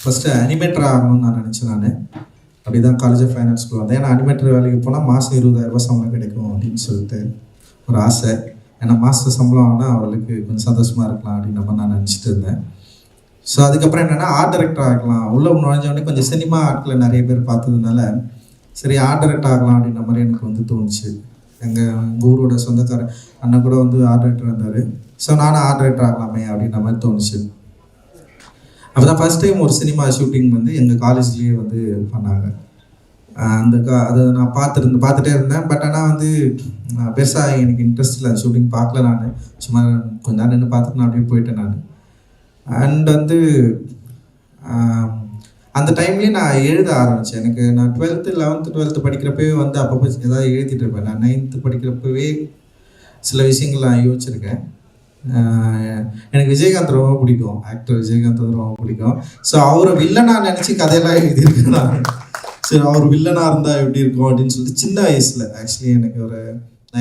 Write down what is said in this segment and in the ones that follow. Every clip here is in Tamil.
ஃபஸ்ட்டு அனிமேட்டர் ஆகணும்னு நான் நினச்சேன். அப்படி தான் காலேஜ் ஆஃப் ஃபைன் ஆர்ட்ஸ்க்கு வந்தேன். ஏன்னா அனிமேட்டர் வேலைக்கு போனால் மாதம் 20,000 சம்பளம் கிடைக்கும் அப்படின்னு சொல்லிட்டு ஒரு ஆசை. ஏன்னா மாதம் சம்பளம் ஆனால் அவர்களுக்கு கொஞ்சம் சந்தோஷமாக இருக்கலாம் அப்படின்னு நம்ம நான் நினச்சிட்டு இருந்தேன். ஸோ அதுக்கப்புறம் என்னென்னா ஆர்ட் டைரக்டர் ஆகலாம். உள்ளே நுழைஞ்சோடனே கொஞ்சம் சினிமா ஆர்ட்டில் நிறைய பேர் பார்த்ததுனால சரி ஆர்ட் டைரக்டர் ஆகலாம் அப்படின்ற மாதிரி எனக்கு வந்து தோணுச்சு. எங்கள் ஊரோட சொந்தக்கார அண்ணன் கூட வந்து ஆர்ட் டைரக்டர் இருந்தார். ஸோ நானும் ஆர்ட் டைரக்டர் ஆகலாமே அப்படின்ற மாதிரி தோணுச்சு. அப்போ தான் ஃபஸ்ட் டைம் ஒரு சினிமா ஷூட்டிங் வந்து எங்கள் காலேஜ்லேயே வந்து பண்ணாங்க. அதை நான் பார்த்துட்டே இருந்தேன். பட் ஆனால் வந்து பெருசாக எனக்கு இன்ட்ரெஸ்ட் இல்லை. ஷூட்டிங் பார்க்கல. நான் சும்மா கொஞ்ச நேரம் நின்று பார்த்துட்டு நான் அப்படியே போயிட்டேன் நான். அண்ட் வந்து அந்த டைம்லேயே நான் எழுத ஆரம்பித்தேன். எனக்கு நான் 11th படிக்கிறப்பவே வந்து அப்பப்போ ஏதாவது எழுதிட்டு இருப்பேன். நான் 9th படிக்கிறப்பவே சில விஷயங்கள் நான் யோசிச்சிருக்கேன். எனக்கு விஜயகாந்த் ரொம்ப பிடிக்கும். ஆக்டர் விஜயகாந்த் வந்து ரொம்ப பிடிக்கும். ஸோ அவரை வில்லனாக நினச்சி கதையெல்லாம் எழுதியிருக்கேன் நான். சரி அவர் வில்லனாக இருந்தால் எப்படி இருக்கும் அப்படின்னு சொல்லிட்டு சின்ன வயசில் ஆக்சுவலி எனக்கு ஒரு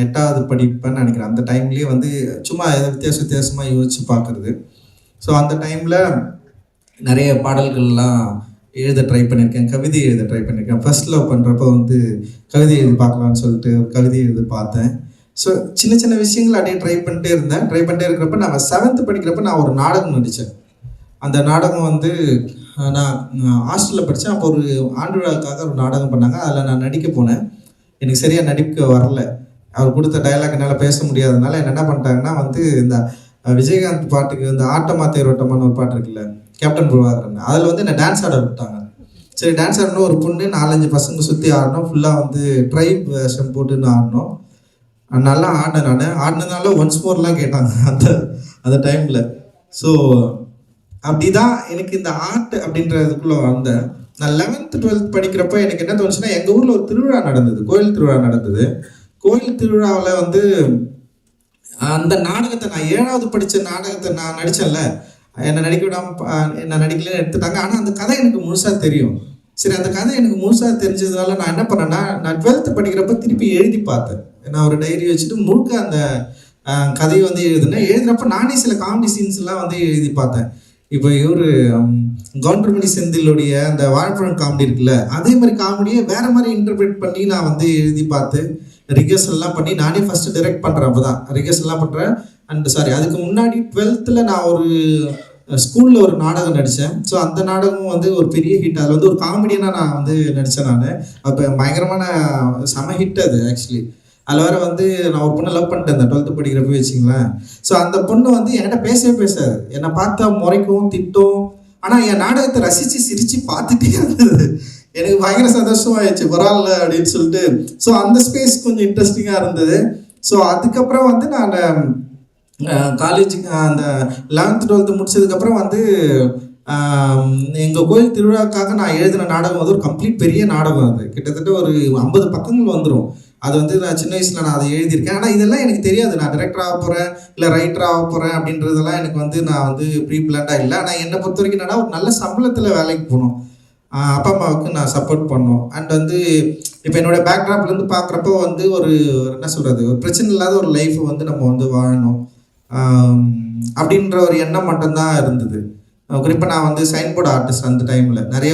8வது படிப்பேன்னு நினைக்கிறேன். அந்த டைம்லேயே வந்து சும்மா ஏதாவது வித்தியாசமாக யோசிச்சு பார்க்குறது. ஸோ அந்த டைமில் நிறைய பாடல்கள்லாம் எழுத ட்ரை பண்ணியிருக்கேன். கவிதை எழுத ட்ரை பண்ணியிருக்கேன். ஃபர்ஸ்ட் லவ் பண்ணுறப்ப வந்து கவிதை எழுதி பார்க்கலான்னு சொல்லிட்டு கவிதை எழுதி பார்த்தேன். ஸோ சின்ன சின்ன விஷயங்கள் அப்படியே ட்ரை பண்ணிட்டே இருக்கிறப்ப நான் 7th படிக்கிறப்ப நான் ஒரு நாடகம் நடித்தேன். அந்த நாடகம் வந்து நான் ஹாஸ்டலில் படித்தேன். அப்போ ஒரு ஆண்டு விழாவுக்காக ஒரு நாடகம் பண்ணாங்க. அதில் நான் நடிக்க போனேன். எனக்கு சரியாக நடிக்க வரல. அவர் கொடுத்த டைலாக் என்னால் பேச முடியாததுனால என்ன பண்ணிட்டாங்கன்னா வந்து இந்த விஜயகாந்த் பாட்டுக்கு இந்த ஆட்டமா தேரோட்டமான ஒரு பாட்டு இருக்குல்ல, கேப்டன் பிரபாகரன், அதில் வந்து என்னை டான்ஸ் ஆட விட்டாங்க. சரி டான்ஸ் ஆடணும். ஒரு பொண்ணு 4-5 பசங்க சுற்றி ஆடணும். ஃபுல்லாக வந்து ட்ரைப் வேஷம் போட்டுன்னு ஆடணும். நல்லா ஆடினேன். நான் ஆடினதுனால ஒன்ஸ் மோர்லாம் கேட்டாங்க அந்த டைமில். ஸோ அப்படி தான் எனக்கு இந்த ஆர்ட் அப்படின்றதுக்குள்ளே வந்தேன். நான் 11th 12th படிக்கிறப்ப எனக்கு என்ன தோணுச்சுன்னா, எங்கள் ஊரில் ஒரு திருவிழா நடந்தது, கோயில் திருவிழா நடந்தது. கோயில் திருவிழாவில் வந்து அந்த நாடகத்தை நான் 7வது படித்த நாடகத்தை நான் நடித்தேன்ல, என்னை நடிக்க விடாமல் என்ன நடிக்கலன்னு எடுத்துட்டாங்க. ஆனால் அந்த கதை எனக்கு முழுசாக தெரியும். சரி அந்த கதை எனக்கு முழுசாக தெரிஞ்சதுனால நான் என்ன பண்ணேன்னா, நான் 12th படிக்கிறப்ப திருப்பி எழுதி பார்த்தேன். நான் ஒரு டைரி வச்சுட்டு முழுக்க அந்த கதையை வந்து எழுதுறப்ப நானே சில காமெடி சீன்ஸ்லாம் வந்து எழுதி பார்த்தேன். இப்போ இவர் கவுண்டர்மணி செந்திலுடைய அந்த வாழைப்பழம் காமெடி இருக்குல்ல, அதே மாதிரி காமெடியை வேறு மாதிரி இன்டர்பிரேட் பண்ணி நான் வந்து எழுதி பார்த்து ரிகர்சல்லாம் பண்ணி நானே ஃபஸ்ட்டு டைரக்ட் பண்ணுறேன். அப்போ தான் ரிகர்சல்லாம் பண்ணுறேன். அண்ட் அதுக்கு முன்னாடி 12th நான் ஒரு ஸ்கூலில் ஒரு நாடகம் நடித்தேன். ஸோ அந்த நாடகம் வந்து ஒரு பெரிய ஹிட். அதில் வந்து ஒரு காமெடியனாக நான் வந்து நடித்தேன். நான் அப்போ பயங்கரமான செம ஹிட் அது ஆக்சுவலி. அதில் வேறு வந்து நான் ஒரு பொண்ணை லவ் பண்ணிட்டேன் 12th படிக்கிறப்ப வச்சுங்களேன். ஸோ அந்த பொண்ணு வந்து என்கிட்ட பேசாது. என்னை பார்த்தா முறைக்கும் திட்டும். ஆனால் என் நாடகத்தை ரசித்து சிரித்து பார்த்துட்டே இருந்தது. எனக்கு பயங்கர சந்தோஷமாகிடுச்சு, பரவாயில்ல அப்படின்னு சொல்லிட்டு. ஸோ அந்த ஸ்பேஸ் கொஞ்சம் இன்ட்ரெஸ்டிங்காக இருந்தது. ஸோ அதுக்கப்புறம் வந்து நான் காலேஜுக்கு அந்த 11th 12th முடிச்சதுக்கப்புறம் வந்து எங்கள் கோயில் திருவிழாக்காக நான் எழுதின நாடகம் வந்து ஒரு கம்ப்ளீட் பெரிய நாடகம். அது கிட்டத்தட்ட ஒரு 50 பக்கங்கள் வந்துடும். அது வந்து நான் சின்ன வயசில் நான் அதை எழுதியிருக்கேன். ஆனால் இதெல்லாம் எனக்கு தெரியாது. நான் டைரக்டர் ஆக போகிறேன் இல்லை ரைட்டர் ஆக போகிறேன் அப்படின்றதெல்லாம் எனக்கு வந்து நான் வந்து ப்ரீ பிளான்டாக இல்லை. ஆனால் என்னை பொறுத்த வரைக்கும் என்னன்னா, ஒரு நல்ல சம்பளத்தில் வேலைக்கு போகணும், அப்பா அம்மாவுக்கு நான் சப்போர்ட் பண்ணணும். அண்ட் வந்து இப்போ என்னோடய பேக்ட்ராப்லேருந்து பார்க்குறப்போ வந்து ஒரு என்ன சொல்கிறது, ஒரு பிரச்சனை இல்லாத ஒரு லைஃப்பை வந்து நம்ம வந்து வாழணும் அப்படின்ற ஒரு எண்ணம் மட்டும்தான் இருந்தது. குறிப்பாக நான் வந்து சைன்போர்டு ஆர்டிஸ்ட். அந்த டைமில் நிறைய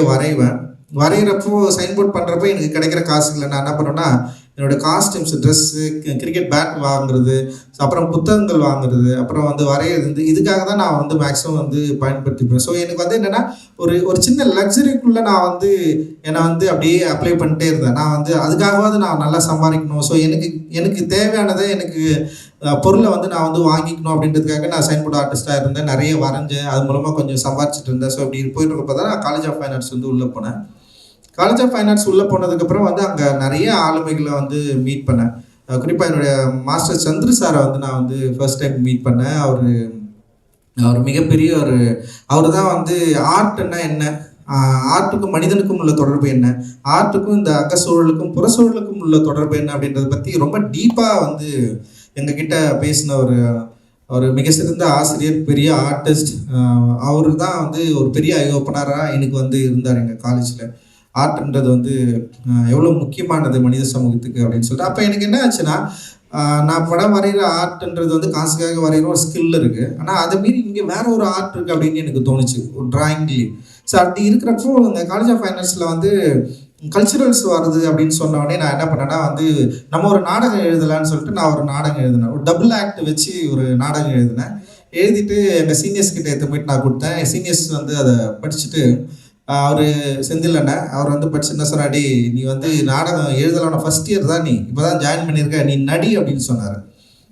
வரைகிறப்போ சைன்போர்ட் பண்ணுறப்போ எனக்கு கிடைக்கிற காசுகளை நான் என்ன பண்ணுவேன்னா, என்னோடய காஸ்டியூம்ஸ், ட்ரெஸ்ஸு, கிரிக்கெட் பேட் வாங்குறது, அப்புறம் புத்தகங்கள் வாங்குறது, அப்புறம் வந்து வரைகிறது, இதுக்காக தான் நான் வந்து மேக்ஸிமம் வந்து பயன்படுத்திப்பேன். ஸோ எனக்கு வந்து என்னென்னா ஒரு சின்ன லக்ஸரிக்குள்ளே நான் வந்து என்னை வந்து அப்படியே அப்ளை பண்ணிட்டே இருந்தேன். நான் வந்து அதுக்காகவாவது நான் நல்லா சம்பாதிக்கணும். ஸோ எனக்கு தேவையானதை எனக்கு பொருளை வந்து நான் வந்து வாங்கிக்கணும் அப்படின்றதுக்காக நான் சைன்போர்ட் ஆர்டிஸ்ட்டாக இருந்தேன். நிறைய வரைஞ்சேன். அது மூலமாக கொஞ்சம் சம்பாதிச்சிட்டு இருந்தேன். ஸோ அப்படி போயிட்டு இருக்கப்போ தான் நான் காலேஜ் ஆஃப் ஃபைன் ஆர்ட்ஸ் வந்து உள்ளே போனேன். காலேஜ் ஆஃப் ஃபைன் ஆர்ட்ஸ் உள்ளே போனதுக்கப்புறம் வந்து அங்கே நிறைய ஆளுமைகளை வந்து மீட் பண்ணேன். குறிப்பாக என்னுடைய மாஸ்டர் சந்திர சாரை வந்து நான் வந்து ஃபர்ஸ்ட் டைம் மீட் பண்ணேன். அவர் மிகப்பெரிய அவர் தான் வந்து ஆர்ட்னா என்ன, ஆர்ட்டுக்கும் மனிதனுக்கும் உள்ள தொடர்பு என்ன, ஆர்ட்டுக்கும் இந்த அகசூழலுக்கும் புறச்சூழலுக்கும் உள்ள தொடர்பு என்ன அப்படின்றத பற்றி ரொம்ப டீப்பாக வந்து எங்ககிட்ட பேசின ஒரு மிக சிறந்த ஆசிரியர், பெரிய ஆர்டிஸ்ட். அவர் தான் வந்து ஒரு பெரிய ஐ ஓப்பனராக எனக்கு வந்து இருந்தார் எங்கள் காலேஜில். ஆர்ட்ன்றது வந்து எவ்வளோ முக்கியமானது மனித சமூகத்துக்கு அப்படின்னு சொல்லிட்டு. அப்போ எனக்கு என்ன ஆச்சுன்னா, நான் படம் வரைகிற ஆர்ட்ன்றது வந்து காசுக்காக வரைகிற ஒரு ஸ்கில் இருக்குது. ஆனால் அதை மீறி இங்கே வேற ஒரு ஆர்ட் இருக்குது அப்படின்னு எனக்கு தோணுச்சு, ஒரு டிராயிங்லேயே. ஸோ அப்படி இருக்கிறப்போ இந்த காலேஜ் ஆஃப் ஃபைன் ஆர்ட்ஸில் வந்து கல்ச்சுரல்ஸ் வருது அப்படின்னு சொன்னோடனே நான் என்ன பண்ணேன்னா வந்து நம்ம ஒரு நாடகம் எழுதலான்னு சொல்லிட்டு நான் ஒரு நாடகம் எழுதினேன். ஒரு டபுள் ஆக்ட் வச்சு ஒரு நாடகம் எழுதினேன். எழுதிட்டு எங்கள் சீனியர்ஸ் கிட்ட எடுத்து போயிட்டு நான் கொடுத்தேன். என் சீனியர்ஸ் வந்து அதை படிச்சுட்டு அவர் செந்தில் அண்ணன் அவர் வந்து படிச்சு என்ன சொன்னாடி, நீ வந்து நாடகம் எழுதலாம், ஃபர்ஸ்ட் இயர் தான், நீ இப்போ தான் ஜாயின் பண்ணியிருக்க, நீ நடி அப்படின்னு சொன்னார்.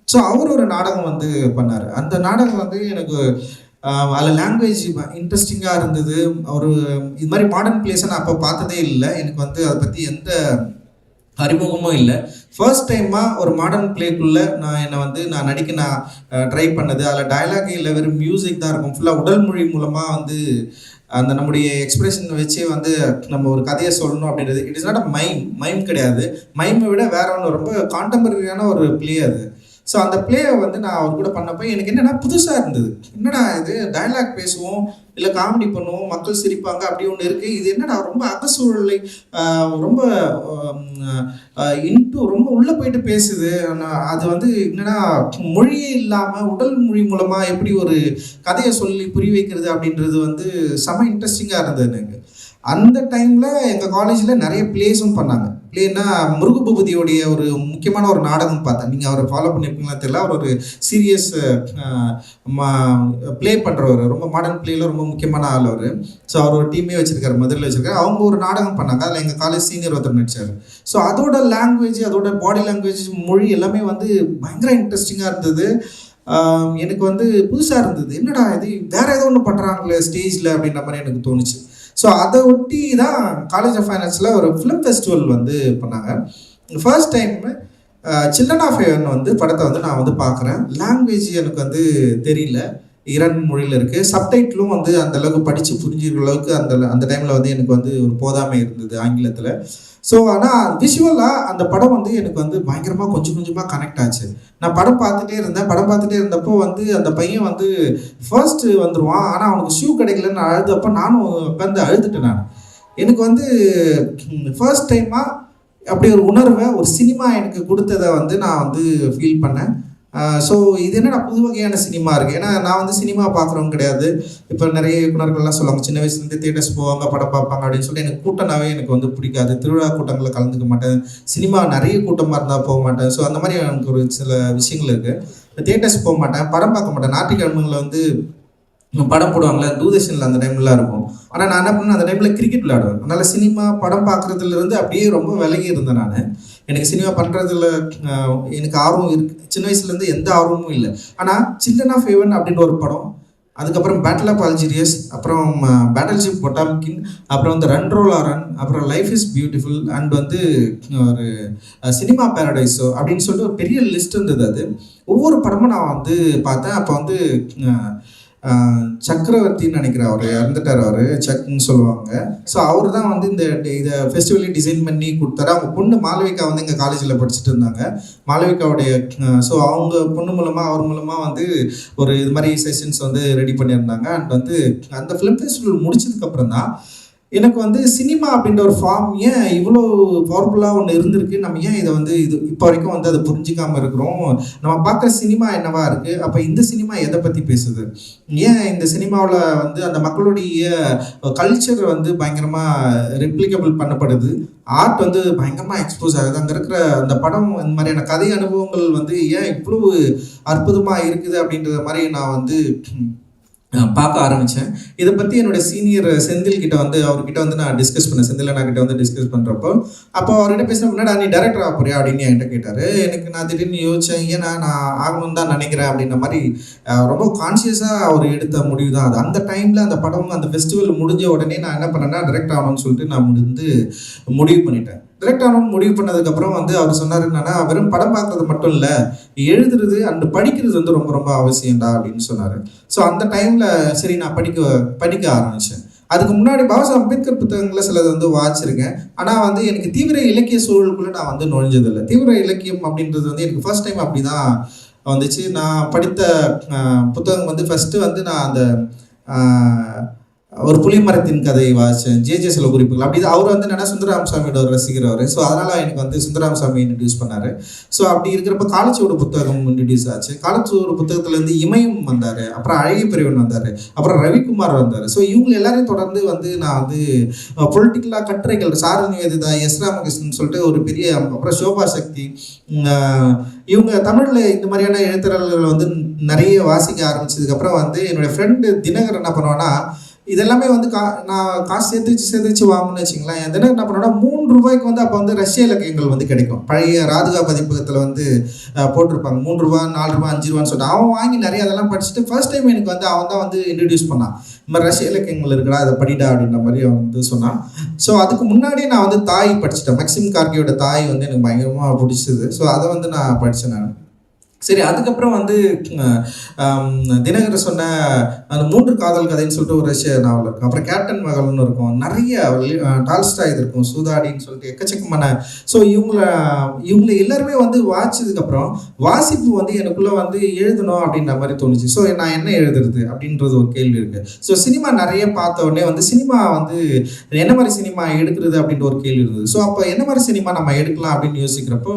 ஸோ அவர் ஒரு நாடகம் வந்து பண்ணார். அந்த நாடகம் வந்து எனக்கு அதில் லாங்குவேஜ் இன்ட்ரெஸ்டிங்காக இருந்தது. ஒரு இது மாதிரி மாடர்ன் பிளேஸை நான் அப்போ பார்த்ததே இல்லை. எனக்கு வந்து அதை பற்றி எந்த அறிமுகமும் இல்லை. ஃபர்ஸ்ட் டைமாக ஒரு மாடர்ன் பிளேக்குள்ளே நான் நடிக்க ட்ரை பண்ணது. அதில் டயலாக் இல்லை, வெறும் மியூசிக் தான் இருக்கும். ஃபுல்லாக உடல் மொழி மூலமாக வந்து அந்த நம்முடைய எக்ஸ்பிரஷன் வச்சு வந்து நம்ம ஒரு கதையை சொல்லணும் அப்படின்றது. It is not a mime கிடையாது. மைமை விட வேற ஒன்று ரொம்ப கான்டெம்பரரியான ஒரு பிளே அது. ஸோ அந்த பிளேயை வந்து நான் அவர் கூட பண்ணப்போ எனக்கு என்னென்னா புதுசாக இருந்தது. என்னடா இது, டயலாக் பேசுவோம், இல்லை காமெடி பண்ணுவோம், மக்கள் சிரிப்பாங்க, அப்படி ஒன்று இருக்குது. இது என்னடா ரொம்ப அகசூழலை ரொம்ப ரொம்ப உள்ளே போயிட்டு பேசுது. அது வந்து என்னன்னா மொழியே இல்லாமல் உடல் மொழி மூலமாக எப்படி ஒரு கதையை சொல்லி புரிய வைக்கிறது அப்படின்றது வந்து செம இன்ட்ரெஸ்டிங்காக இருந்தது எனக்கு. அந்த டைமில் எங்கள் காலேஜில் நிறைய பிளேஸும் பண்ணாங்க. பிளேன்னா முருகபூபதியோடைய ஒரு முக்கியமான ஒரு நாடகம் பார்த்தேன். நீங்கள் அவரை ஃபாலோ பண்ணியிருப்பீங்களா தெரியல. அவர் ஒரு சீரியஸ் ப்ளே பண்ணுறவர், ரொம்ப மாடர்ன் பிளேயில் ரொம்ப முக்கியமான ஆள் அவர். ஸோ அவர் ஒரு டீமே வச்சுருக்காரு, மதுரையில் வச்சுருக்காரு. அவங்க ஒரு நாடகம் பண்ணாங்க. அதில் எங்கள் காலேஜ் சீனியர் ஒருத்தர் நடிச்சார். ஸோ அதோட லாங்குவேஜ், அதோட பாடி லாங்குவேஜ், மொழி எல்லாமே வந்து பயங்கர இன்ட்ரெஸ்டிங்காக இருந்தது. எனக்கு வந்து புதுசாக இருந்தது. என்னடா இது வேறு ஏதோ ஒன்று பண்ணுறாங்களே ஸ்டேஜில் அப்படின்ற மாதிரி எனக்கு தோணுச்சு. ஸோ அதை ஒட்டி தான் காலேஜ் ஆஃப் ஃபைன் ஆர்ட்ஸில் ஒரு ஃபிலிம் ஃபெஸ்டிவல் வந்து பண்ணாங்க. First time children of heaven வந்து படத்தை வந்து நான் வந்து பார்க்குறேன். லாங்குவேஜ் எனக்கு வந்து தெரியல, 2 மொழியில் இருக்குது. சப்டைட்டிலும் வந்து அந்தளவுக்கு படித்து புரிஞ்சுக்கிற அளவுக்கு அந்த டைமில் வந்து எனக்கு வந்து ஒரு போதாமை இருந்தது ஆங்கிலத்தில். ஸோ ஆனால் விஷுவலாக அந்த படம் வந்து எனக்கு வந்து பயங்கரமாக கொஞ்சம் கொஞ்சமாக கனெக்ட் ஆச்சு. நான் படம் பார்த்துட்டே இருந்தப்போ வந்து அந்த பையன் வந்து ஃபர்ஸ்ட்டு வந்துடுவான். ஆனால் அவனுக்கு ஷூ கிடைக்கலன்னு அழுதப்போ நானும் உட்காந்து அழுதுட்டேன். எனக்கு வந்து ஃபர்ஸ்ட் டைமாக அப்படி ஒரு உணர்வை ஒரு சினிமா எனக்கு கொடுத்ததை வந்து நான் வந்து ஃபீல் பண்ணேன். ஸோ இது என்னடா புது வகையான சினிமா இருக்குது. ஏன்னா நான் வந்து சினிமா பார்க்குறவங்க கிடையாது. இப்போ நிறைய இயக்குநர்கள்லாம் சொல்லுவாங்க சின்ன வயசுலேருந்து தியேட்டர்ஸ் போவாங்க, படம் பார்ப்பாங்க அப்படின்னு சொல்லி. எனக்கு கூட்டம்னாவே எனக்கு வந்து பிடிக்காது. திருவிழா கூட்டங்களில் கலந்துக்க மாட்டேன். சினிமா நிறைய கூட்டமாக இருந்தால் போக மாட்டேன். ஸோ அந்த மாதிரி எனக்கு ஒரு சில விஷயங்கள் இருக்குது. தியேட்டர்ஸ் போக மாட்டேன், படம் பார்க்க மாட்டேன். ஞாயிற்றுக்கிழமைகளில் வந்து படம் போடுவாங்களே, தூர்தர்ஷனில் அந்த டைம்லாம் இருக்கும். ஆனால் நான் என்ன பண்ணேன், அந்த டைமில் கிரிக்கெட் விளையாடுவேன். அதனால் சினிமா படம் பார்க்குறதுலேருந்து அப்படியே ரொம்ப விலகி இருந்தேன் நான். எனக்கு சினிமா பண்ணுறதுல எனக்கு ஆர்வம் இருக்குது. சின்ன வயசுலேருந்து எந்த ஆர்வமும் இல்லை. ஆனால் சில்ட்ரன் ஆஃப் ஹெவன் அப்படின்ற ஒரு படம், அதுக்கப்புறம் பேட்டில் ஆஃப் அல்ஜீரியஸ், அப்புறம் பேட்டில்ஷிப் பொட்டாம்கின், அப்புறம் வந்து ரன் ரோலா ரன், அப்புறம் லைஃப் இஸ் பியூட்டிஃபுல், அண்ட் வந்து ஒரு சினிமா பேரடைஸோ அப்படின்னு சொல்லிட்டு ஒரு பெரிய லிஸ்ட் இருந்தது. அது ஒவ்வொரு படமும் நான் வந்து பார்த்தேன். அப்போ வந்து சக்கரவர்த்தின்னு நினைக்கிறேன், அவர் இறந்துட்டார், அவர் சக்குன்னு சொல்லுவாங்க. ஸோ அவர் தான் வந்து இதை ஃபெஸ்டிவலே டிசைன் பண்ணி கொடுத்தாரு. அவங்க பொண்ணு மாளவிகா வந்து எங்கள் காலேஜில் படிச்சுட்டு இருந்தாங்க. மாளவிகாவுடைய ஸோ அவங்க பொண்ணு மூலமாக அவர் மூலமாக வந்து ஒரு இது மாதிரி செஷன்ஸ் வந்து ரெடி பண்ணியிருந்தாங்க. அண்ட் வந்து அந்த ஃபிலிம் ஃபெஸ்டிவல் முடிச்சதுக்கப்புறம் தான் எனக்கு வந்து சினிமா அப்படின்ற ஒரு ஃபார்ம் ஏன் இவ்வளோ பவர்ஃபுல்லாக ஒன்று இருந்திருக்கு, நம்ம ஏன் இதை வந்து இப்போ வரைக்கும் வந்து அதை புரிஞ்சிக்காமல் இருக்கிறோம், நம்ம பார்க்குற சினிமா என்னவா இருக்குது, அப்போ இந்த சினிமா எதை பற்றி பேசுது, ஏன் இந்த சினிமாவில் வந்து அந்த மக்களுடைய கல்ச்சர் வந்து பயங்கரமாக ரெப்ளிகபிள் பண்ணப்படுது, ஆர்ட் வந்து பயங்கரமாக எக்ஸ்போஸ் ஆகுது, அங்கே இருக்கிற அந்த படம் இந்த மாதிரியான கதை அனுபவங்கள் வந்து ஏன் இவ்வளவு அற்புதமாக இருக்குது அப்படின்ற மாதிரி நான் வந்து பார்க்க ஆரம்பித்தேன். இதை பற்றி என்னோடய சீனியர் செந்தில் கிட்ட வந்து அவர்கிட்ட வந்து நான் டிஸ்கஸ் பண்ணேன். செந்தில் அண்ணா கிட்ட வந்து டிஸ்கஸ் பண்ணுறப்போ அப்போ அவர்கிட்ட பேசின முன்னாடி நீ டைரக்டர் ஆக போறியா அப்படின்னு என்கிட்ட கேட்டார். எனக்கு நான் திடீர்னு யோசித்தேன், ஏன்னா நான் ஆகணும்னு தான் நினைக்கிறேன் அப்படின்ற மாதிரி ரொம்ப கான்ஷியஸாக அவர் எடுத்த முடிவு தான் அது. அந்த டைமில் அந்த படம் அந்த ஃபெஸ்டிவல் முடிஞ்ச உடனே நான் என்ன பண்ணேன்னா டைரக்ட் ஆகணும்னு சொல்லிட்டு நான் முடிவு பண்ணிட்டேன். டைரக்ட் ஆகணும்னு முடிவு பண்ணதுக்கப்புறம் வந்து அவர் சொன்னார் என்னன்னா, வெறும் படம் பார்க்குறது மட்டும் இல்லை, எழுதுறது அண்ட் படிக்கிறது வந்து ரொம்ப ரொம்ப அவசியம்டா அப்படின்னு சொன்னார். ஸோ அந்த டைமில் சரி நான் படிக்க ஆரம்பித்தேன். அதுக்கு முன்னாடி பாபா அம்பேத்கர் புத்தகங்களில் சிலது வந்து வாசிச்சிருக்கேன். ஆனால் வந்து எனக்கு தீவிர இலக்கிய சூழலுக்குள்ளே நான் வந்து நுழைஞ்சதில்லை. தீவிர இலக்கியம் அப்படின்றது வந்து எனக்கு ஃபர்ஸ்ட் டைம் அப்படி தான் வந்துச்சு. நான் படித்த புத்தகம் வந்து ஃபஸ்ட்டு வந்து நான் அந்த ஒரு புலிமரத்தின் கதை வாசித்தேன், ஜே சில குறிப்புகள். அப்படி அவர் வந்து என்னன்னா சுந்தரராமசாமியோட ஒரு ரசிகர் அவர். ஸோ அதனால் எனக்கு வந்து சுந்தரராமசாமி இன்ட்ரடியூஸ் பண்ணார். ஸோ அப்படி இருக்கிறப்ப காலச்சுவடு புத்தகம் இன்ட்ரடியூஸ் ஆச்சு. காலச்சுவடு புத்தகத்துலேருந்து இமயம் வந்தார், அப்புறம் அழகிய பிரிவன் வந்தார், அப்புறம் ரவிக்குமார் வந்தார். ஸோ இவங்க எல்லாரையும் தொடர்ந்து வந்து நான் வந்து பொலிட்டிக்கலாக கட்டுரைகள் சார நிவேதிதா, எஸ் ராமகிருஷ்ணன் சொல்லிட்டு ஒரு பெரிய, அப்புறம் சோபா சக்தி, இவங்க தமிழில் இந்த மாதிரியான எழுத்தாளர்கள் வந்து நிறைய வாசிக்க ஆரம்பிச்சதுக்கப்புறம் வந்து என்னுடைய ஃப்ரெண்டு தினகர் என்ன பண்ணுவான்னா, இதெல்லாமே வந்து நான் காசு சேர்த்து வாங்கணும்னு வச்சிங்களேன். என் தினம் என்ன பண்ணோன்னா ₹3 வந்து அப்போ வந்து ரஷ்ய இலக்கியங்கள் வந்து கிடைக்கும். பழைய ராதுகா பதிப்பகத்தில் வந்து போட்டிருப்பாங்க ₹3, ₹4, ₹5 சொல்லிட்டு. அவன் வாங்கி நிறைய அதெல்லாம் படிச்சுட்டு ஃபர்ஸ்ட் டைம் எனக்கு வந்து அவன் தான் வந்து இன்ட்ரடியூஸ் பண்ணான். இந்த மாதிரி ரஷ்ய இலக்கியங்கள் இருக்குடா, அதை படிடா அப்படின்ற மாதிரி அவன் வந்து சொன்னான். ஸோ அதுக்கு முன்னாடியே நான் வந்து தாய் படிச்சுட்டேன். மேக்சிம் கார்கியோட தாய் வந்து எனக்கு பயங்கரமாக பிடிச்சது. ஸோ அதை வந்து நான் படித்தேன் நான். சரி, அதுக்கப்புறம் வந்து தினகர் சொன்ன அந்த 3 காதல் கதைன்னு சொல்லிட்டு ஒரு ரஷ்ய நாவல் இருக்கும். அப்புறம் கேப்டன் மகள்னு இருக்கும், நிறைய டால்ஸ்டாய் இருக்கும், சூதாடின்னு சொல்லிட்டு எக்கச்சக்கமான. ஸோ இவங்களை எல்லாருமே வந்து வாசிச்சதுக்கப்புறம் வாசிப்பு வந்து எனக்குள்ளே வந்து எழுதணும் அப்படின்ற மாதிரி தோணுச்சு. ஸோ நான் என்ன எழுதுறது அப்படின்றது ஒரு கேள்வி இருக்குது. ஸோ சினிமா நிறைய பார்த்த உடனே வந்து சினிமா வந்து என்ன மாதிரி சினிமா எடுக்கிறது அப்படின்ற ஒரு கேள்வி இருந்தது. ஸோ அப்போ என்ன மாதிரி சினிமா நம்ம எடுக்கலாம் அப்படின்னு யோசிக்கிறப்போ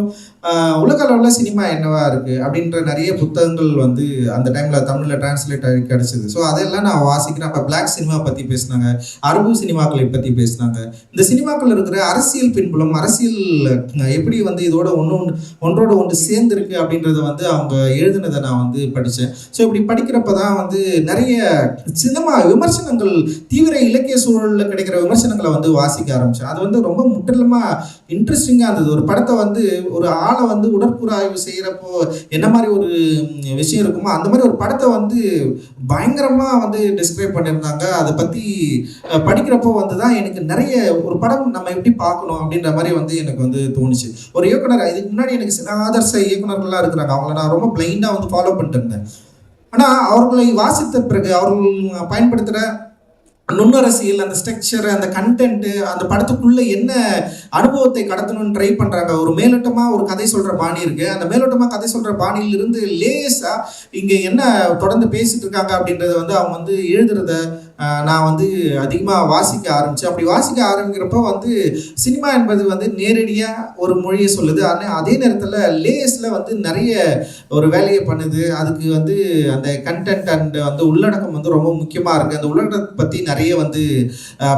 உலக அளவில் சினிமா என்னவா இருக்குது அப்படின்ற நிறைய புத்தகங்கள் வந்து அந்த டைமில் தமிழில் டிரான்ஸ்லேட் ஆகி கிடச்சிது. ஸோ அதெல்லாம் நான் வாசிக்கிறேன். அப்போ பிளாக் சினிமா பற்றி பேசினாங்க, அரபு சினிமாக்களை பற்றி பேசினாங்க. இந்த சினிமாக்கள் இருக்கிற அரசியல் பின்புலம், அரசியல் எப்படி வந்து இதோட ஒன்றோட ஒன்று சேர்ந்துருக்கு அப்படின்றத வந்து அவங்க எழுதுனதை நான் வந்து படித்தேன். ஸோ இப்படி படிக்கிறப்ப தான் வந்து நிறைய சினிமா விமர்சனங்கள், தீவிர இலக்கிய சூழலில் கிடைக்கிற விமர்சனங்களை வந்து வாசிக்க ஆரம்பித்தேன். அது வந்து ரொம்ப முற்றிலுமாக இன்ட்ரெஸ்டிங்காக இருந்தது. ஒரு படத்தை வந்து ஒரு ஆளை வந்து உடற்கூறாய்வு செய்கிறப்போ என்ன மாதிரி ஒரு விஷயம் இருக்குமோ அந்த மாதிரி ஒரு படத்தை வந்து பயங்கரமாக வந்து டிஸ்கிரைப் பண்ணியிருந்தாங்க. அதை பற்றி படிக்கிறப்போ வந்து தான் எனக்கு நிறைய ஒரு படம் நம்ம எப்படி பார்க்கணும் அப்படின்ற மாதிரி வந்து எனக்கு வந்து தோணுச்சு. ஒரு இயக்குனர், இதுக்கு முன்னாடி எனக்கு சில ஆதர்ச இயக்குனர்கள்லாம் இருக்கிறாங்க, அவங்கள நான் ரொம்ப பிளைண்டாக வந்து ஃபாலோ பண்ணிட்டு இருந்தேன். ஆனால் அவர்களை வாசித்த பிறகு அவர்கள் பயன்படுத்துகிற நுண்ணரசியல், அந்த ஸ்ட்ரக்சர், அந்த கண்டென்ட்டு, அந்த படத்துக்குள்ளே என்ன அனுபவத்தை கடத்தணும்னு ட்ரை பண்ணுறாங்க. ஒரு மேலோட்டமாக ஒரு கதை சொல்கிற பாணி இருக்குது. அந்த மேலோட்டமாக கதை சொல்கிற பாணியிலிருந்து லேஸாக இங்கே என்ன தொடர்ந்து பேசிகிட்டு இருக்காங்க அப்படின்றத வந்து அவங்க வந்து எழுதுறத நான் வந்து அதிகமாக வாசிக்க ஆரம்பித்தேன். அப்படி வாசிக்க ஆரம்பிக்கிறப்போ வந்து சினிமா என்பது வந்து நேரடியாக ஒரு மொழியை சொல்லுது, ஆனால் அதே நேரத்தில் லேஸில் வந்து நிறைய ஒரு வேலையை பண்ணுது. அதுக்கு வந்து அந்த கண்டென்ட் அண்ட் வந்து உள்ளடக்கம் வந்து ரொம்ப முக்கியமாக இருக்குது. அந்த உள்ளடக்கத்தை பற்றி நிறைய வந்து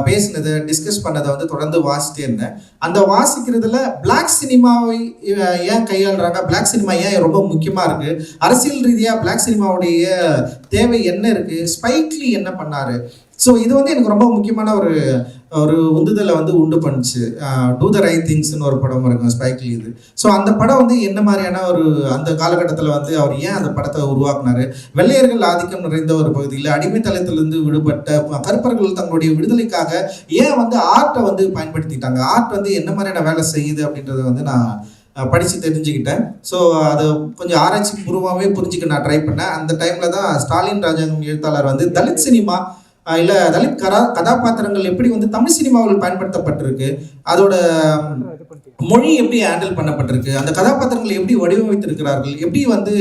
பேசினதை, டிஸ்கஸ் பண்ணதை வந்து தொடர்ந்து வாசிட்டே இருந்தேன். அந்த வாசிக்கிறதுல பிளாக் சினிமாவை ஏன் கையாளுறாங்க, பிளாக் சினிமா ஏன் ரொம்ப முக்கியமாக இருக்குது, அரசியல் ரீதியாக பிளாக் சினிமாவுடைய தேவை என்ன இருக்குது, ஸ்பைக்லி என்ன பண்ணார். ஸோ இது வந்து எனக்கு ரொம்ப முக்கியமான ஒரு உந்துதலை வந்து உண்டு பண்ணிச்சு. டூ த ரைட் திங்ஸ்னு ஒரு படம் இருக்கும் ஸ்பைக்லி இது. ஸோ அந்த படம் வந்து என்ன மாதிரியான ஒரு அந்த காலகட்டத்தில் வந்து அவர் ஏன் அந்த படத்தை உருவாக்குனாரு, வெள்ளையர்கள் ஆதிக்கம் நிறைந்த ஒரு பகுதியில் அடிமைத்தளத்திலிருந்து விடுபட்ட கருப்பர்கள் தங்களுடைய விடுதலைக்காக ஏன் வந்து ஆர்ட்டை வந்து பயன்படுத்திட்டாங்க, ஆர்ட் வந்து என்ன மாதிரியான வேலை செய்யுது அப்படின்றத வந்து நான் படித்து தெரிஞ்சுக்கிட்டேன். ஸோ அதை கொஞ்சம் ஆராய்ச்சி பூர்வமாகவே புரிஞ்சுக்க நான் ட்ரை பண்ணேன். அந்த டைமில் தான் ஸ்டாலின் ராஜாங்கம் எழுத்தாளர் வந்து தலித் சினிமா இல்லை தலித் கதாபாத்திரங்கள் எப்படி வந்து தமிழ் சினிமாவில் பயன்படுத்தப்பட்டிருக்கு, அதோட மொழி எப்படி ஹேண்டில் பண்ணப்பட்டிருக்கு, அந்த கதாபாத்திரங்களை எப்படி வடிவமைத்திருக்கிறார்கள், எப்படி வந்து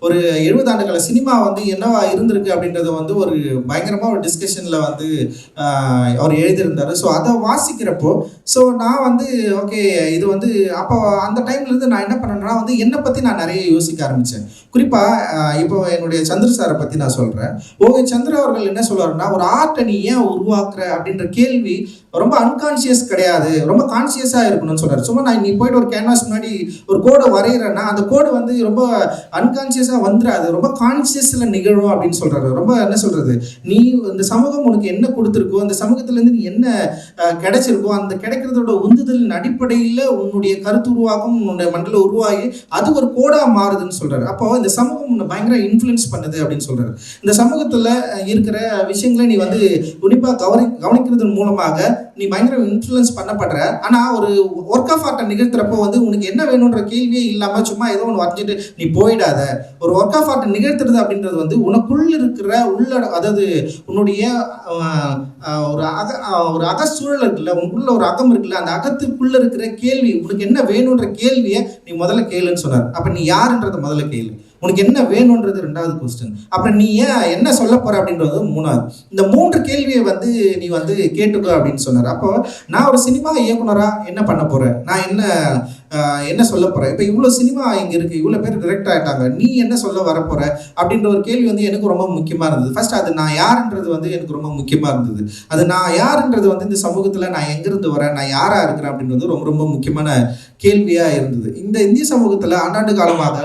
ஒரு 70 ஆண்டுகால சினிமா வந்து என்னவா இருந்திருக்கு அப்படின்றத வந்து ஒரு பயங்கரமாக ஒரு டிஸ்கஷனில் வந்து அவர் எழுதியிருந்தார். ஸோ அதை வாசிக்கிறப்போ ஸோ நான் வந்து ஓகே இது வந்து அப்போ அந்த டைம்லேருந்து நான் என்ன பண்ணேன்னா வந்து என்னை பற்றி நான் நிறைய யோசிக்க ஆரம்பித்தேன். குறிப்பாக இப்போ என்னுடைய சந்திர சாரை பற்றி நான் சொல்கிறேன். சந்திர அவர்கள் என்ன சொல்லுவாருன்னா, ஒரு ஆர்ட்டை நீ ஏன் உருவாக்குற அப்படின்ற கேள்வி ரொம்ப அன்கான்ஷியஸ் கிடையாது, ரொம்ப கான்ஷியஸாக இருக்கணும்னு சொல்கிறார். சும்மா நீ போய்ட்டு ஒரு கேன்வாஸ் முன்னாடி ஒரு கோடை வரைகிறேன்னா அந்த கோடு வந்து ரொம்ப அன்கான்ஷியஸாக வந்துடாது, ரொம்ப கான்ஷியஸில் நிகழும் அப்படின்னு சொல்கிறாரு. ரொம்ப என்ன சொல்கிறது, நீ இந்த சமூகம் உனக்கு என்ன கொடுத்துருக்கோ, அந்த சமூகத்துலேருந்து நீ என்ன கிடைச்சிருக்கோ, அந்த கிடைக்கிறதோட உந்துதலின் அடிப்படையில் உன்னுடைய கருத்து உருவாக்கம், உன்னுடைய மண்டல உருவாகி அது ஒரு கோடாக மாறுதுன்னு சொல்கிறாரு. அப்போ இந்த சமூகம் உன்னை பயங்கர இன்ஃப்ளூயன்ஸ் பண்ணுது அப்படின்னு சொல்கிறாரு. இந்த சமூகத்தில் இருக்கிற விஷயங்களை நீ வந்து உன்னிப்பாக கவனிக்கிறதன் மூலமாக நீ பயங்கர இன்ஃப்ளூயன்ஸ் பண்ணப்படுற. ஆனால் ஒரு ஒர்க் ஆஃப் ஆர்ட்டை நிகழ்த்துறப்போ வந்து உனக்கு என்ன வேணுன்ற கேள்வியே இல்லாமல் சும்மா ஏதோ ஒன்று வரைஞ்சிட்டு நீ போயிடாத. ஒரு ஒர்க் ஆஃப் ஆர்ட்டை நிகழ்த்துறது அப்படின்றது வந்து உனக்குள்ள இருக்கிற அதாவது உன்னுடைய ஒரு அகச்சூழல் இருக்குல்ல, உனக்குள்ள ஒரு அகம் இருக்குல்ல, அந்த அகத்துக்குள்ள இருக்கிற கேள்வி, உனக்கு என்ன வேணுன்ற கேள்வியை நீ முதல்ல கேளுன்னு சொன்னார். அப்போ நீ யாருன்றதை முதல்ல கேளு. உனக்கு என்ன வேணுன்றது 2வது கொஸ்டின். அப்புறம் நீ ஏன் என்ன சொல்ல போற அப்படின்றது 3வது. இந்த 3 கேள்வியை வந்து நீ வந்து கேட்டுக்கோ அப்படின்னு சொன்னார். அப்போ நான் ஒரு சினிமா இயக்குனரா என்ன பண்ண போறேன், நான் என்ன சொல்ல போறேன், இப்போ இவ்வளோ சினிமா இங்கே இருக்குது, இவ்வளோ பேர் டிரெக்ட் ஆகிட்டாங்க, நீ என்ன சொல்ல வரப்போற அப்படின்ற ஒரு கேள்வி வந்து எனக்கு ரொம்ப முக்கியமாக இருந்தது. ஃபர்ஸ்ட் அது நான் யாருன்றது வந்து எனக்கு ரொம்ப முக்கியமாக இருந்தது. அது நான் யாருன்றது வந்து இந்த சமூகத்தில் நான் எங்கேருந்து வரேன், நான் யாராக இருக்கிறேன் அப்படின்றது ரொம்ப ரொம்ப முக்கியமான கேள்வியாக இருந்தது. இந்த இந்திய சமூகத்தில் ஆண்டாண்டு காலமாக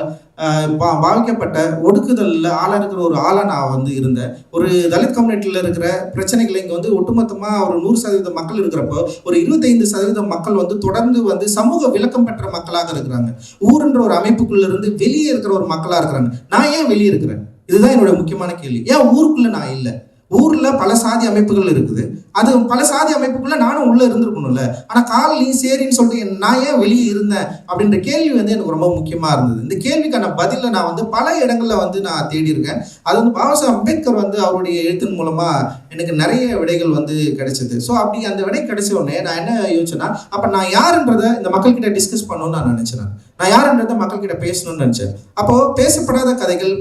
பாதிக்கப்பட்ட ஒடுக்குதலில் ஆளாக இருக்கிற ஒரு ஆளாக நான் வந்து இருந்தேன். ஒரு தலித் கம்யூனிட்டியில் இருக்கிற பிரச்சனைகளை இங்கே வந்து ஒட்டுமொத்தமாக ஒரு 100% மக்கள் இருக்கிறப்போ ஒரு 25% மக்கள் வந்து தொடர்ந்து வந்து சமூக விளக்கம் பெற்ற மக்களாக இருக்கிறாங்க. ஊருன்ற ஒரு அமைப்புக்குள்ள இருந்து வெளியே இருக்கிற ஒரு மக்களாக இருக்கிறாங்க. நான் ஏன் வெளியே இருக்கிறேன்? இதுதான் என்னோட முக்கியமான கேள்வி. ஏன் ஊருக்குள்ள நான் இல்லை? ஊரில் பல சாதி அமைப்புகள் இருக்குது. அது பல சாதி அமைப்புக்குள்ள நானும் உள்ளே இருந்திருக்கணும்ல. ஆனால் காலையும் சரின்னு சொல்லிட்டு நான் ஏன் வெளியே இருந்தேன் அப்படின்ற கேள்வி வந்து எனக்கு ரொம்ப முக்கியமாக இருந்தது. இந்த கேள்விக்கான பதிலை நான் வந்து பல இடங்களில் வந்து நான் தேடி இருக்கேன். அது வந்து பாபா சாஹேப் அம்பேத்கர் வந்து அவருடைய எழுத்தின் மூலமாக எனக்கு நிறைய விடைகள் வந்து கிடைச்சது. ஸோ அப்படி அந்த விடை கிடைச்ச உடனே நான் என்ன யோசிச்சேன்னா, அப்போ நான் யாருன்றதை இந்த மக்கள்கிட்ட டிஸ்கஸ் பண்ணணும்னு நான் நினச்சேன். நான் யாருன்றதை மக்கள்கிட்ட பேசணும்னு நினச்சேன். அப்போது பேசப்படாத கதைகள்,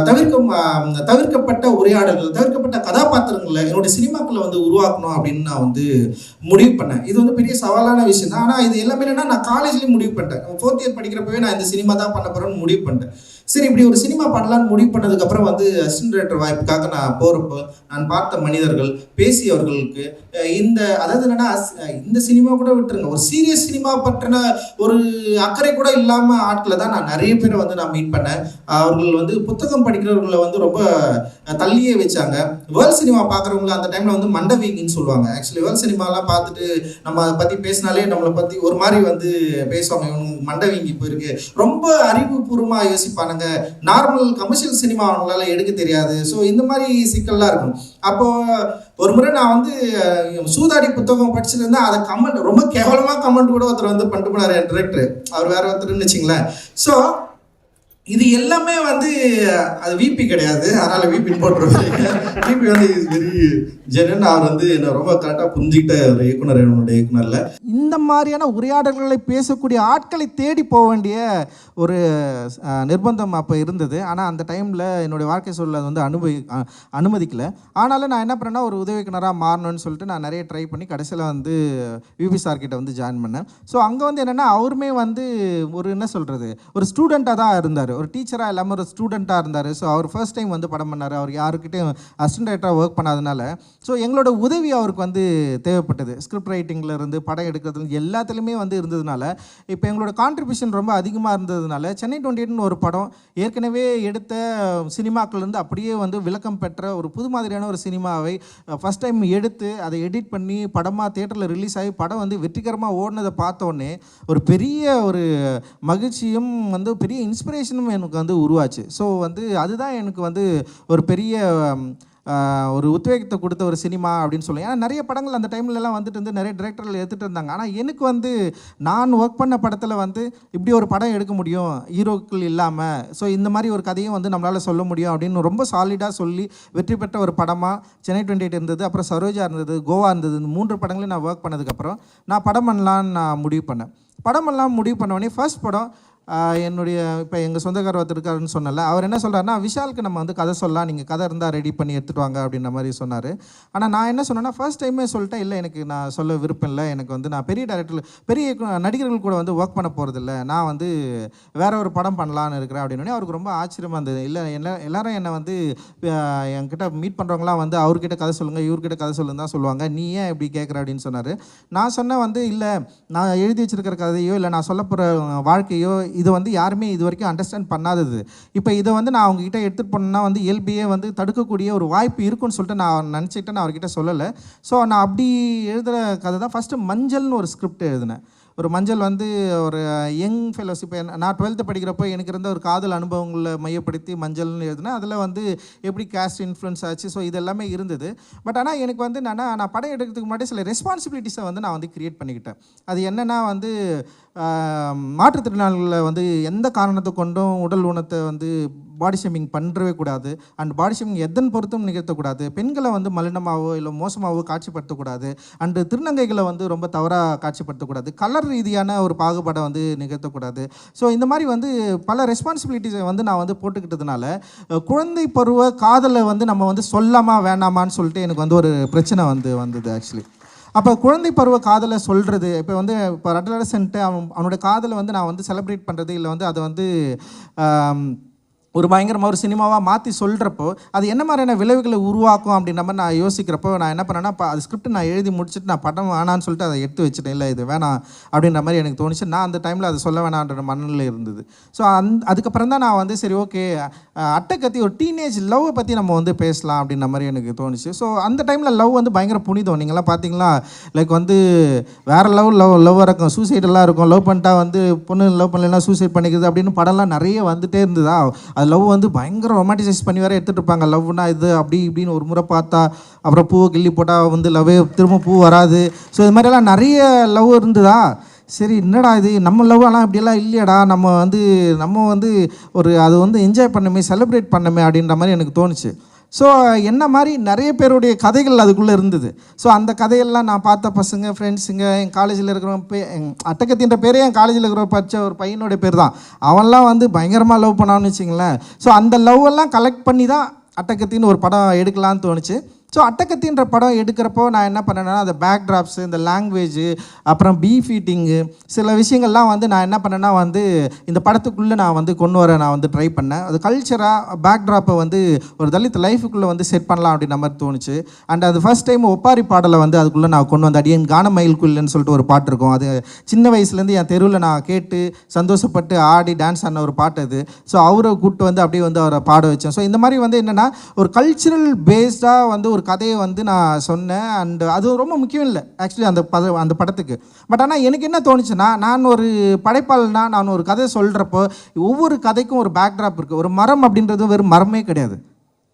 தவிர்க்கப்பட்ட உரையாடல்கள், தவிர்க்கப்பட்ட கதாபாத்திரங்களை என்னுடைய சினிமாக்களை வந்து உருவாக்கணும் அப்படின்னு நான் வந்து முடிவு பண்ணேன். இது வந்து பெரிய சவாலான விஷயம் தான். ஆனால் இது எல்லாமே என்னன்னா, நான் காலேஜ்லேயும் முடிவு பண்ணிட்டேன். 4th இயர் படிக்கிறப்பவே நான் இந்த சினிமா தான் பண்ண போகிறேன்னு முடிவு பண்ணிட்டேன். சரி, இப்படி ஒரு சினிமா பண்ணலான்னு முடிவு பண்ணதுக்கப்புறம் வந்து அசிஸ்டன்ட் டைரக்டர் வாய்ப்புக்காக நான் போகிறப்போ நான் பார்த்த மனிதர்கள், பேசியவர்களுக்கு அதாவது என்னன்னா, இந்த சினிமா கூட விட்டுருங்க, ஒரு சீரியஸ் சினிமா பற்றின ஒரு அக்கறை கூட இல்லாமல் ஆட்களை தான் நான் நிறைய பேரை வந்து நான் மீட் பண்ணேன். அவர்கள் வந்து புத்தகம் படிக்கிறவர்களை வந்து ரொம்ப தள்ளியே வச்சாங்க. வேர்ல்ட் சினிமா பார்க்குறவங்கள அந்த டைமில் வந்து மண்டவீங்கின்னு சொல்லுவாங்க. ஆக்சுவலி வேர்ல்ட் சினிமாலாம் பார்த்துட்டு நம்ம அதை பற்றி பேசினாலே நம்மளை பற்றி ஒரு மாதிரி வந்து பேசுவாங்க, இவங்க மண்டவீங்கி போயிருக்கு, ரொம்ப அறிவுபூர்வமாக யோசிப்பானுங்க, நார்மல் கமர்ஷியல் சினிமா அவங்களால எடுக்க தெரியாது. ஸோ இந்த மாதிரி சிக்கல்லாம் இருக்கும். அப்போது ஒரு முறை நான் வந்து சூதாடி புத்தகம் படிச்சுட்டு இருந்தேன். அதை கமெண்ட் ரொம்ப கேவலமாக கமெண்ட் கூட ஒருத்தர் வந்து பண்ணிட்டு போனார், என் டிரெக்டர். அவர் வேற ஒருத்தர்னு வச்சுங்களேன். ஸோ இது எல்லாமே வந்து அது விபி கிடையாது, அதனால் விபின்னு போட்டுருவாங்க. விபி வந்து இஸ் வெரி ஜெனன். அவர் வந்து என்னை ரொம்ப கரெக்டாக புரிஞ்சுக்கிட்ட ஒரு இயக்குனர், என்னோட இயக்குனரில். இந்த மாதிரியான உரையாடல்களை பேசக்கூடிய ஆட்களை தேடி போக வேண்டிய ஒரு நிர்பந்தம் அப்போ இருந்தது. ஆனால் அந்த டைமில் என்னுடைய வாழ்க்கை சூழலை வந்து அனுமதிக்கலை. ஆனாலும் நான் என்ன பண்ணேன்னா, ஒரு உதவி இயக்குனராக மாறணும்னு சொல்லிட்டு நான் நிறைய ட்ரை பண்ணி கடைசியில் வந்து விபி சார்கிட்ட வந்து ஜாயின் பண்ணேன். ஸோ அங்கே வந்து என்னென்னா, அவருமே வந்து ஒரு என்ன சொல்கிறது, ஒரு ஸ்டூடெண்ட்டாக தான் இருந்தார், ஒரு டீச்சராக இல்லாமல் ஒரு ஸ்டூடெண்ட்டாக இருந்தார். ஸோ அவர் ஃபர்ஸ்ட் டைம் வந்து படம் பண்ணார். அவர் யாருக்கிட்டையும் அசிஸ்டன்ட் டைரக்டராக ஒர்க் பண்ணாதனால ஸோ எங்களோட உதவி அவருக்கு வந்து தேவைப்பட்டது. ஸ்கிரிப்ட் ரைட்டிங்கில் இருந்து படம் எடுக்கிறதுல எல்லாத்துலேயுமே வந்து இருந்ததுனால, இப்போ எங்களோட கான்ட்ரிபியூஷன் ரொம்ப அதிகமாக இருந்ததுனால சென்னை 28ன்னு ஒரு படம் ஏற்கனவே எடுத்த சினிமாக்கள்லேருந்து அப்படியே வந்து விளக்கம் பெற்ற ஒரு புது மாதிரியான ஒரு சினிமாவை ஃபஸ்ட் டைம் எடுத்து அதை எடிட் பண்ணி படமாக தியேட்டரில் ரிலீஸ் ஆகி படம் வந்து வெற்றிகரமாக ஓடினதை பார்த்தோன்னே ஒரு பெரிய ஒரு மகிழ்ச்சியும் வந்து பெரிய இன்ஸ்பிரேஷனும் எனக்கு வந்து உருவாச்சு. ஸோ வந்து அதுதான் எனக்கு வந்து ஒரு பெரிய ஒரு உத்வேகத்தை கொடுத்த ஒரு சினிமா அப்படின்னு சொல்லலாம். ஏன்னா நிறைய படங்கள் அந்த டைம்லலாம் வந்துட்டு இருந்து நிறைய டிரெக்டர்கள் எடுத்துகிட்டு இருந்தாங்க. ஆனால் எனக்கு வந்து நான் ஒர்க் பண்ண படத்தில் வந்து இப்படி ஒரு படம் எடுக்க முடியும் ஹீரோக்கள் இல்லாமல், ஸோ இந்த மாதிரி ஒரு கதையும் வந்து நம்மளால் சொல்ல முடியும் அப்படின்னு ரொம்ப சாலிடாக சொல்லி வெற்றி பெற்ற ஒரு படமாக சென்னை 28 இருந்தது. அப்புறம் சரோஜா இருந்தது, கோவா இருந்தது. இந்த 3 படங்களையும் நான் ஒர்க் பண்ணதுக்கப்புறம் நான் படம் பண்ணலான்னு நான் முடிவு பண்ணேன். படம் பண்ணலாம் முடிவு பண்ணோடனே ஃபர்ஸ்ட் படம் என்னுடைய இப்போ எங்கள் சொந்தக்காரர் ஒருத்தர் இருக்காருன்னு சொன்னல, அவர் என்ன சொல்கிறாருன்னா, விஷாலுக்கு நம்ம வந்து கதை சொல்லலாம், நீங்கள் கதை இருந்தால் ரெடி பண்ணி எடுத்துகிட்டு வாங்க அப்படின்ற மாதிரி சொன்னார். ஆனால் நான் என்ன சொன்னேன்னா, ஃபர்ஸ்ட் டைமே சொல்லிட்டேன், இல்லை எனக்கு நான் சொல்ல விருப்பம் இல்லை, எனக்கு வந்து நான் பெரிய டைரக்டர் பெரிய நடிகர்கள் கூட வந்து ஒர்க் பண்ண போகிறதில்ல, நான் வந்து வேற ஒரு படம் பண்ணலான்னு இருக்கிறேன் அப்படின்னு. அவருக்கு ரொம்ப ஆச்சரியமாக இருந்தது. இல்லை எல்லாரும் என்னை வந்து என்கிட்ட மீட் பண்ணுறவங்களாம் வந்து அவர்கிட்ட கதை சொல்லுங்கள், இவர்கிட்ட கதை சொல்லுங்க தான் சொல்லுவாங்க, நீ ஏன் இப்படி கேட்குற அப்படின்னு சொன்னார். நான் சொன்னேன் வந்து, இல்லை நான் எழுதி வச்சிருக்கிற கதையோ இல்லை நான் சொல்ல போகிற வாழ்க்கையோ இது வந்து யாருமே இது வரைக்கும் அண்டர்ஸ்டாண்ட் பண்ணாதது. இப்போ இதை வந்து நான் அவங்ககிட்ட எடுத்துகிட்டு போனேன்னா வந்து இயல்பையே வந்து தடுக்கக்கூடிய ஒரு வாய்ப்பு இருக்குன்னு சொல்லிட்டு நான் நினச்சிக்கிட்டு நான் அவர்கிட்ட சொல்லலை. ஸோ நான் அப்படி எழுதுகிற கதை தான் ஃபஸ்ட்டு மஞ்சள்னு ஒரு ஸ்கிரிப்ட் எழுதினேன். ஒரு மஞ்சள் வந்து ஒரு யங் ஃபெலோஸ், இப்போ நான் 12th படிக்கிறப்போ எனக்கு இருந்த ஒரு காதல் அனுபவங்களை மையப்படுத்தி மஞ்சள்னு எழுதினேன். அதில் வந்து எப்படி கேஸ்ட் இன்ஃப்ளூயன்ஸ் ஆச்சு, ஸோ இது எல்லாமே இருந்தது. பட் ஆனால் எனக்கு வந்து நான் படம் எடுக்கிறதுக்கு முன்னாடி சில ரெஸ்பான்சிபிலிட்டிஸை வந்து நான் வந்து க்ரியேட் பண்ணிக்கிட்டேன். அது என்னென்னா வந்து மாற்றுத்திறனாளிகளை வந்து எந்த காரணத்தை கொண்டும் உடல் ஊனத்தை வந்து பாடி ஷேமிங் பண்ணுறவே கூடாது. அண்ட் பாடி ஷேமிங் எதன் பொறுத்தும் நிகழ்த்தக்கூடாது. பெண்களை வந்து மலினமாகவோ இல்லை மோசமாகவோ காட்சிப்படுத்தக்கூடாது. அண்டு திருநங்கைகளை வந்து ரொம்ப தவறாக காட்சிப்படுத்தக்கூடாது. கலர் ரீதியான ஒரு பாகுபாடை வந்து நிகழ்த்தக்கூடாது. ஸோ இந்த மாதிரி வந்து பல ரெஸ்பான்சிபிலிட்டிஸை வந்து நான் வந்து போட்டுக்கிட்டதுனால குழந்தை பருவ காதலை வந்து நம்ம வந்து சொல்லாமா வேணாமான்னு சொல்லிட்டு எனக்கு வந்து ஒரு பிரச்சனை வந்தது ஆக்சுவலி. அப்போ குழந்தை பருவ காதலை சொல்கிறது, இப்போ அடலசன்ட்டு அவனோட காதலை வந்து நான் வந்து செலிப்ரேட் பண்ணுறது இல்லை வந்து அதை வந்து ஒரு பயங்கரமாக ஒரு சினிமாவாக மாற்றி சொல்கிறப்போ அது என்ன மாதிரியான விளைவுகளை உருவாக்கும் அப்படின்ற மாதிரி நான் யோசிக்கிறப்போ நான் என்ன பண்ணேன்னா, அது ஸ்கிரிப்ட் நான் எழுதி முடிச்சுட்டு நான் படம் வேணான்னு சொல்லிட்டு அதை எடுத்து வச்சுட்டேன். இல்லை இது வேணாம் அப்படின்ற மாதிரி எனக்கு தோணுச்சு. நான் அந்த டைமில் அதை சொல்ல வேணான்ற மனநிலை இருந்தது. ஸோ அதுக்கப்புறம் தான் நான் வந்து சரி ஓகே அட்டைக்கத்தி ஒரு டீனேஜ் லவ்வை பற்றி நம்ம வந்து பேசலாம் அப்படின்ற மாதிரி எனக்கு தோணுச்சு. ஸோ அந்த டைமில் லவ் வந்து பயங்கர புனிதம். நீங்களாம் பார்த்தீங்களா, லைக் வந்து வேறு லவ் இருக்கும், சூசைடெல்லாம் இருக்கும். லவ் பண்ணிட்டா வந்து பொண்ணு லவ் பண்ணலைன்னா சூசைட் பண்ணிக்கிறது அப்படின்னு படம்லாம் நிறைய வந்துகிட்டே இருந்ததா. லவ் வந்து பயங்கர ரொமான்டிசைஸ் பண்ணி வேறு எடுத்துகிட்டு இருப்பாங்க. லவ்னா இது அப்படி இப்படின்னு ஒரு முறை பார்த்தா அப்புறம் பூவை கிள்ளி போட்டால் வந்து லவ்வே திரும்ப பூ வராது. ஸோ இது மாதிரிலாம் நிறைய லவ் இருந்ததா. சரி என்னடா இது நம்ம லவ்லாம் இப்படியெல்லாம் இல்லையடா, நம்ம வந்து ஒரு அது வந்து என்ஜாய் பண்ணமே, செலிப்ரேட் பண்ணமே அப்படின்ற மாதிரி எனக்கு தோணுச்சு. ஸோ என்ன மாதிரி நிறைய பேருடைய கதைகள் அதுக்குள்ளே இருந்தது. ஸோ அந்த கதையெல்லாம் நான் பார்த்த பசங்க ஃப்ரெண்ட்ஸுங்க என் காலேஜில் இருக்கிறவங்க அட்டக்கத்தின்ற பேரே என் காலேஜில் இருக்கிற படித்த ஒரு பையனுடைய பேர் தான். அவன்லாம் வந்து பயங்கரமாக லவ் பண்ணான்னு வச்சிங்களேன். ஸோ அந்த லவ் எல்லாம் கலெக்ட் பண்ணி தான் அட்டக்கத்தின்னு ஒரு படம் எடுக்கலான்னு தோணுச்சு. ஸோ அட்டக்கத்தின்ற படம் எடுக்கிறப்போ நான் என்ன பண்ணேன்னா, அந்த பேக் ட்ராப்ஸு, இந்த லாங்குவேஜு, அப்புறம் ஃபீட்டிங்கு, சில விஷயங்கள்லாம் வந்து நான் என்ன பண்ணேன்னா வந்து இந்த படத்துக்குள்ளே நான் வந்து கொண்டு வர நான் வந்து ட்ரை பண்ணேன். அது கல்ச்சராக பேக் ட்ராப்பை வந்து ஒரு தலித் லைஃபுக்குள்ளே வந்து செட் பண்ணலாம் அப்படின்ற மாதிரி தோணுச்சு. அண்ட் அது ஃபர்ஸ்ட் டைம் ஒப்பாரி பாடலை வந்து அதுக்குள்ளே நான் கொண்டு வந்த அடியன் கான மயில்குள்ளன்னு சொல்லிட்டு ஒரு பாட்டு இருக்கும். அது சின்ன வயசுலேருந்து என் தெருவில் நான் கேட்டு சந்தோஷப்பட்டு ஆடி டான்ஸ் ஆன ஒரு பாட்டு அது. ஸோ அவரை கூப்பிட்டு வந்து அப்படியே வந்து அவரை பாட வச்சேன். ஸோ இந்த மாதிரி வந்து என்னென்னா ஒரு கல்ச்சுரல் பேஸ்டாக வந்து ஒரு கதையை வந்து நான் சொன்னேன். அண்ட் அது ரொம்ப முக்கியம் இல்லை ஆக்சுவலி அந்த படத்துக்கு. பட் ஆனால் எனக்கு என்ன தோணுச்சுன்னா, நான் ஒரு படைப்பாளனா நான் ஒரு கதை சொல்கிறப்போ ஒவ்வொரு கதைக்கும் ஒரு பேக்ட்ராப் இருக்குது. ஒரு மரம் அப்படின்றது வெறும் மரமே கிடையாது.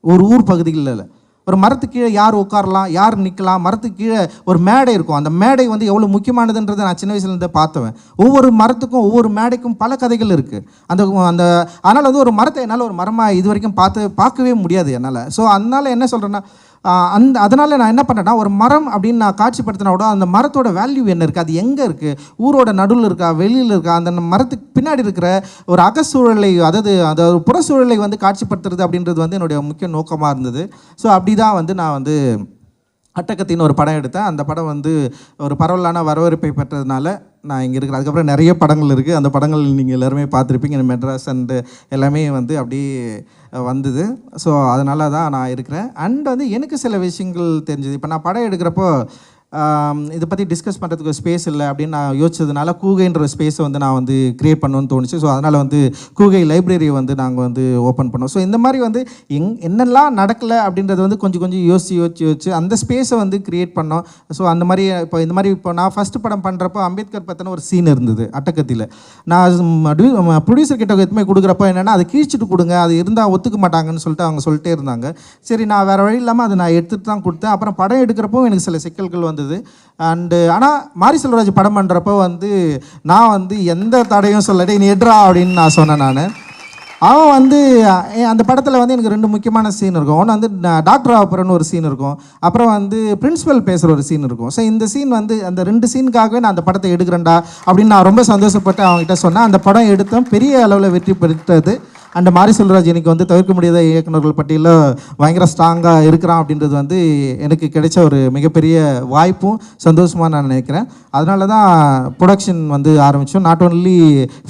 ஒரு ஊர் பகுதிகளில் ஒரு மரத்துக்கு கீழே யார் உட்காரலாம், யார் நிற்கலாம், மரத்துக்கு கீழே ஒரு மேடை இருக்கும். அந்த மேடை வந்து எவ்வளோ முக்கியமானதுன்றதை நான் சின்ன வயசுலேருந்தே பார்த்துவேன். ஒவ்வொரு மரத்துக்கும் ஒவ்வொரு மேடைக்கும் பல கதைகள் இருக்குது. அதனால் வந்து ஒரு மரத்தை என்னால் ஒரு மரமாக இது வரைக்கும் பார்க்கவே முடியாது என்னால். ஸோ அதனால் என்ன சொல்கிறேன்னா, அதனால் நான் என்ன பண்ணேன்னா, ஒரு மரம் அப்படின்னு நான் காட்சிப்படுத்தினா கூட அந்த மரத்தோட வேல்யூ என்ன இருக்குது, அது எங்கே இருக்குது, ஊரோட நடுவில் இருக்கா, வெளியில் இருக்கா, அந்த மரத்துக்கு பின்னாடி இருக்கிற ஒரு அகசூழலை, அதாவது புறச்சூழலை வந்து காட்சிப்படுத்துறது அப்படின்றது வந்து என்னுடைய முக்கிய நோக்கமாக இருந்தது. ஸோ அப்படி தான் வந்து நான் வந்து அட்டக்கத்தின்னு ஒரு படம் எடுத்தேன். அந்த படம் வந்து ஒரு பரவலான வரவேற்பை பெற்றதுனால நான் இங்கே இருக்கிறேன். அதுக்கப்புறம் நிறைய படங்கள் இருக்குது. அந்த படங்கள் நீங்கள் எல்லாருமே பார்த்துருப்பீங்க. மெட்ராஸ் அண்டு எல்லாமே வந்து அப்படியே வந்தது. ஸோ அதனால தான் நான் இருக்கிறேன். அண்ட் வந்து எனக்கு சில விஷயங்கள் தெரிஞ்சுது. இப்போ நான் படம் எடுக்கிறப்போ இதை பற்றி டிஸ்கஸ் பண்ணுறதுக்கு ஒரு ஸ்பேஸ் இல்லை அப்படின்னு நான் யோசிச்சதுனால கூகைன்ற ஸ்பேஸை வந்து நான் வந்து க்ரியேட் பண்ணணும்னு தோணுச்சு. ஸோ அதனால் வந்து கூகை லைப்ரரியை வந்து நாங்கள் வந்து ஓப்பன் பண்ணோம். ஸோ இந்த மாதிரி வந்து என்னெல்லாம் நடக்கலை அப்படின்றது வந்து கொஞ்சம் யோசிச்சு அந்த ஸ்பேஸை வந்து க்ரியேட் பண்ணோம். ஸோ அந்த மாதிரி இப்போ நான் ஃபஸ்ட்டு படம் பண்ணுறப்போ அம்பேத்கர் பற்றின ஒரு சீன் இருந்தது அட்டக்கத்தியில். நான் ப்ரொடியூசர் கிட்ட எதுவுமே கொடுக்குறப்போ என்னென்னா, அதை கிழிச்சிட்டு கொடுங்க, அது இருந்தால் ஒத்துக்க மாட்டாங்கன்னு சொல்லிட்டு அவங்க சொல்லிட்டே இருந்தாங்க. சரி, நான் வேறு வழி இல்லாமல் அதை நான் எடுத்துகிட்டு தான் கொடுத்தேன். அப்புறம் படம் எடுக்கிறப்போ எனக்கு சில சிக்கல்கள் வந்து ஆனால் மாரி செல்வராஜ் படம் பண்ணுறப்போ வந்து நான் வந்து எந்த தடையும் சொல்லட்டே நீ எட்ரா அப்படின்னு நான் சொன்னேன். அவன் வந்து அந்த படத்தில் வந்து எனக்கு 2 முக்கியமான சீன் இருக்கும். ஒன்று வந்து டாக்டர் ஆப்பரன்னு ஒரு சீன் இருக்கும், அப்புறம் வந்து பிரின்ஸிபல் பேசுகிற ஒரு சீன் இருக்கும். ஸோ இந்த சீன் வந்து அந்த 2 சீனுக்காகவே நான் அந்த படத்தை எடுக்கிறேன்டா அப்படின்னு நான் ரொம்ப சந்தோஷப்பட்டு அவங்ககிட்ட சொன்னேன். அந்த படம் எடுத்தோம், பெரிய அளவில் வெற்றி பெற்றது. அண்ட் மாரி செல்வராஜ் எனக்கு வந்து தவிர்க்க முடியாத இயக்குநர்கள் பட்டியலில் பயங்கர ஸ்ட்ராங்காக இருக்கிறான் அப்படின்றது வந்து எனக்கு கிடைச்ச ஒரு மிகப்பெரிய வாய்ப்பும் சந்தோஷமாக நான் நினைக்கிறேன். அதனால தான் ப்ரொடக்ஷன் வந்து ஆரம்பித்தோம். Not only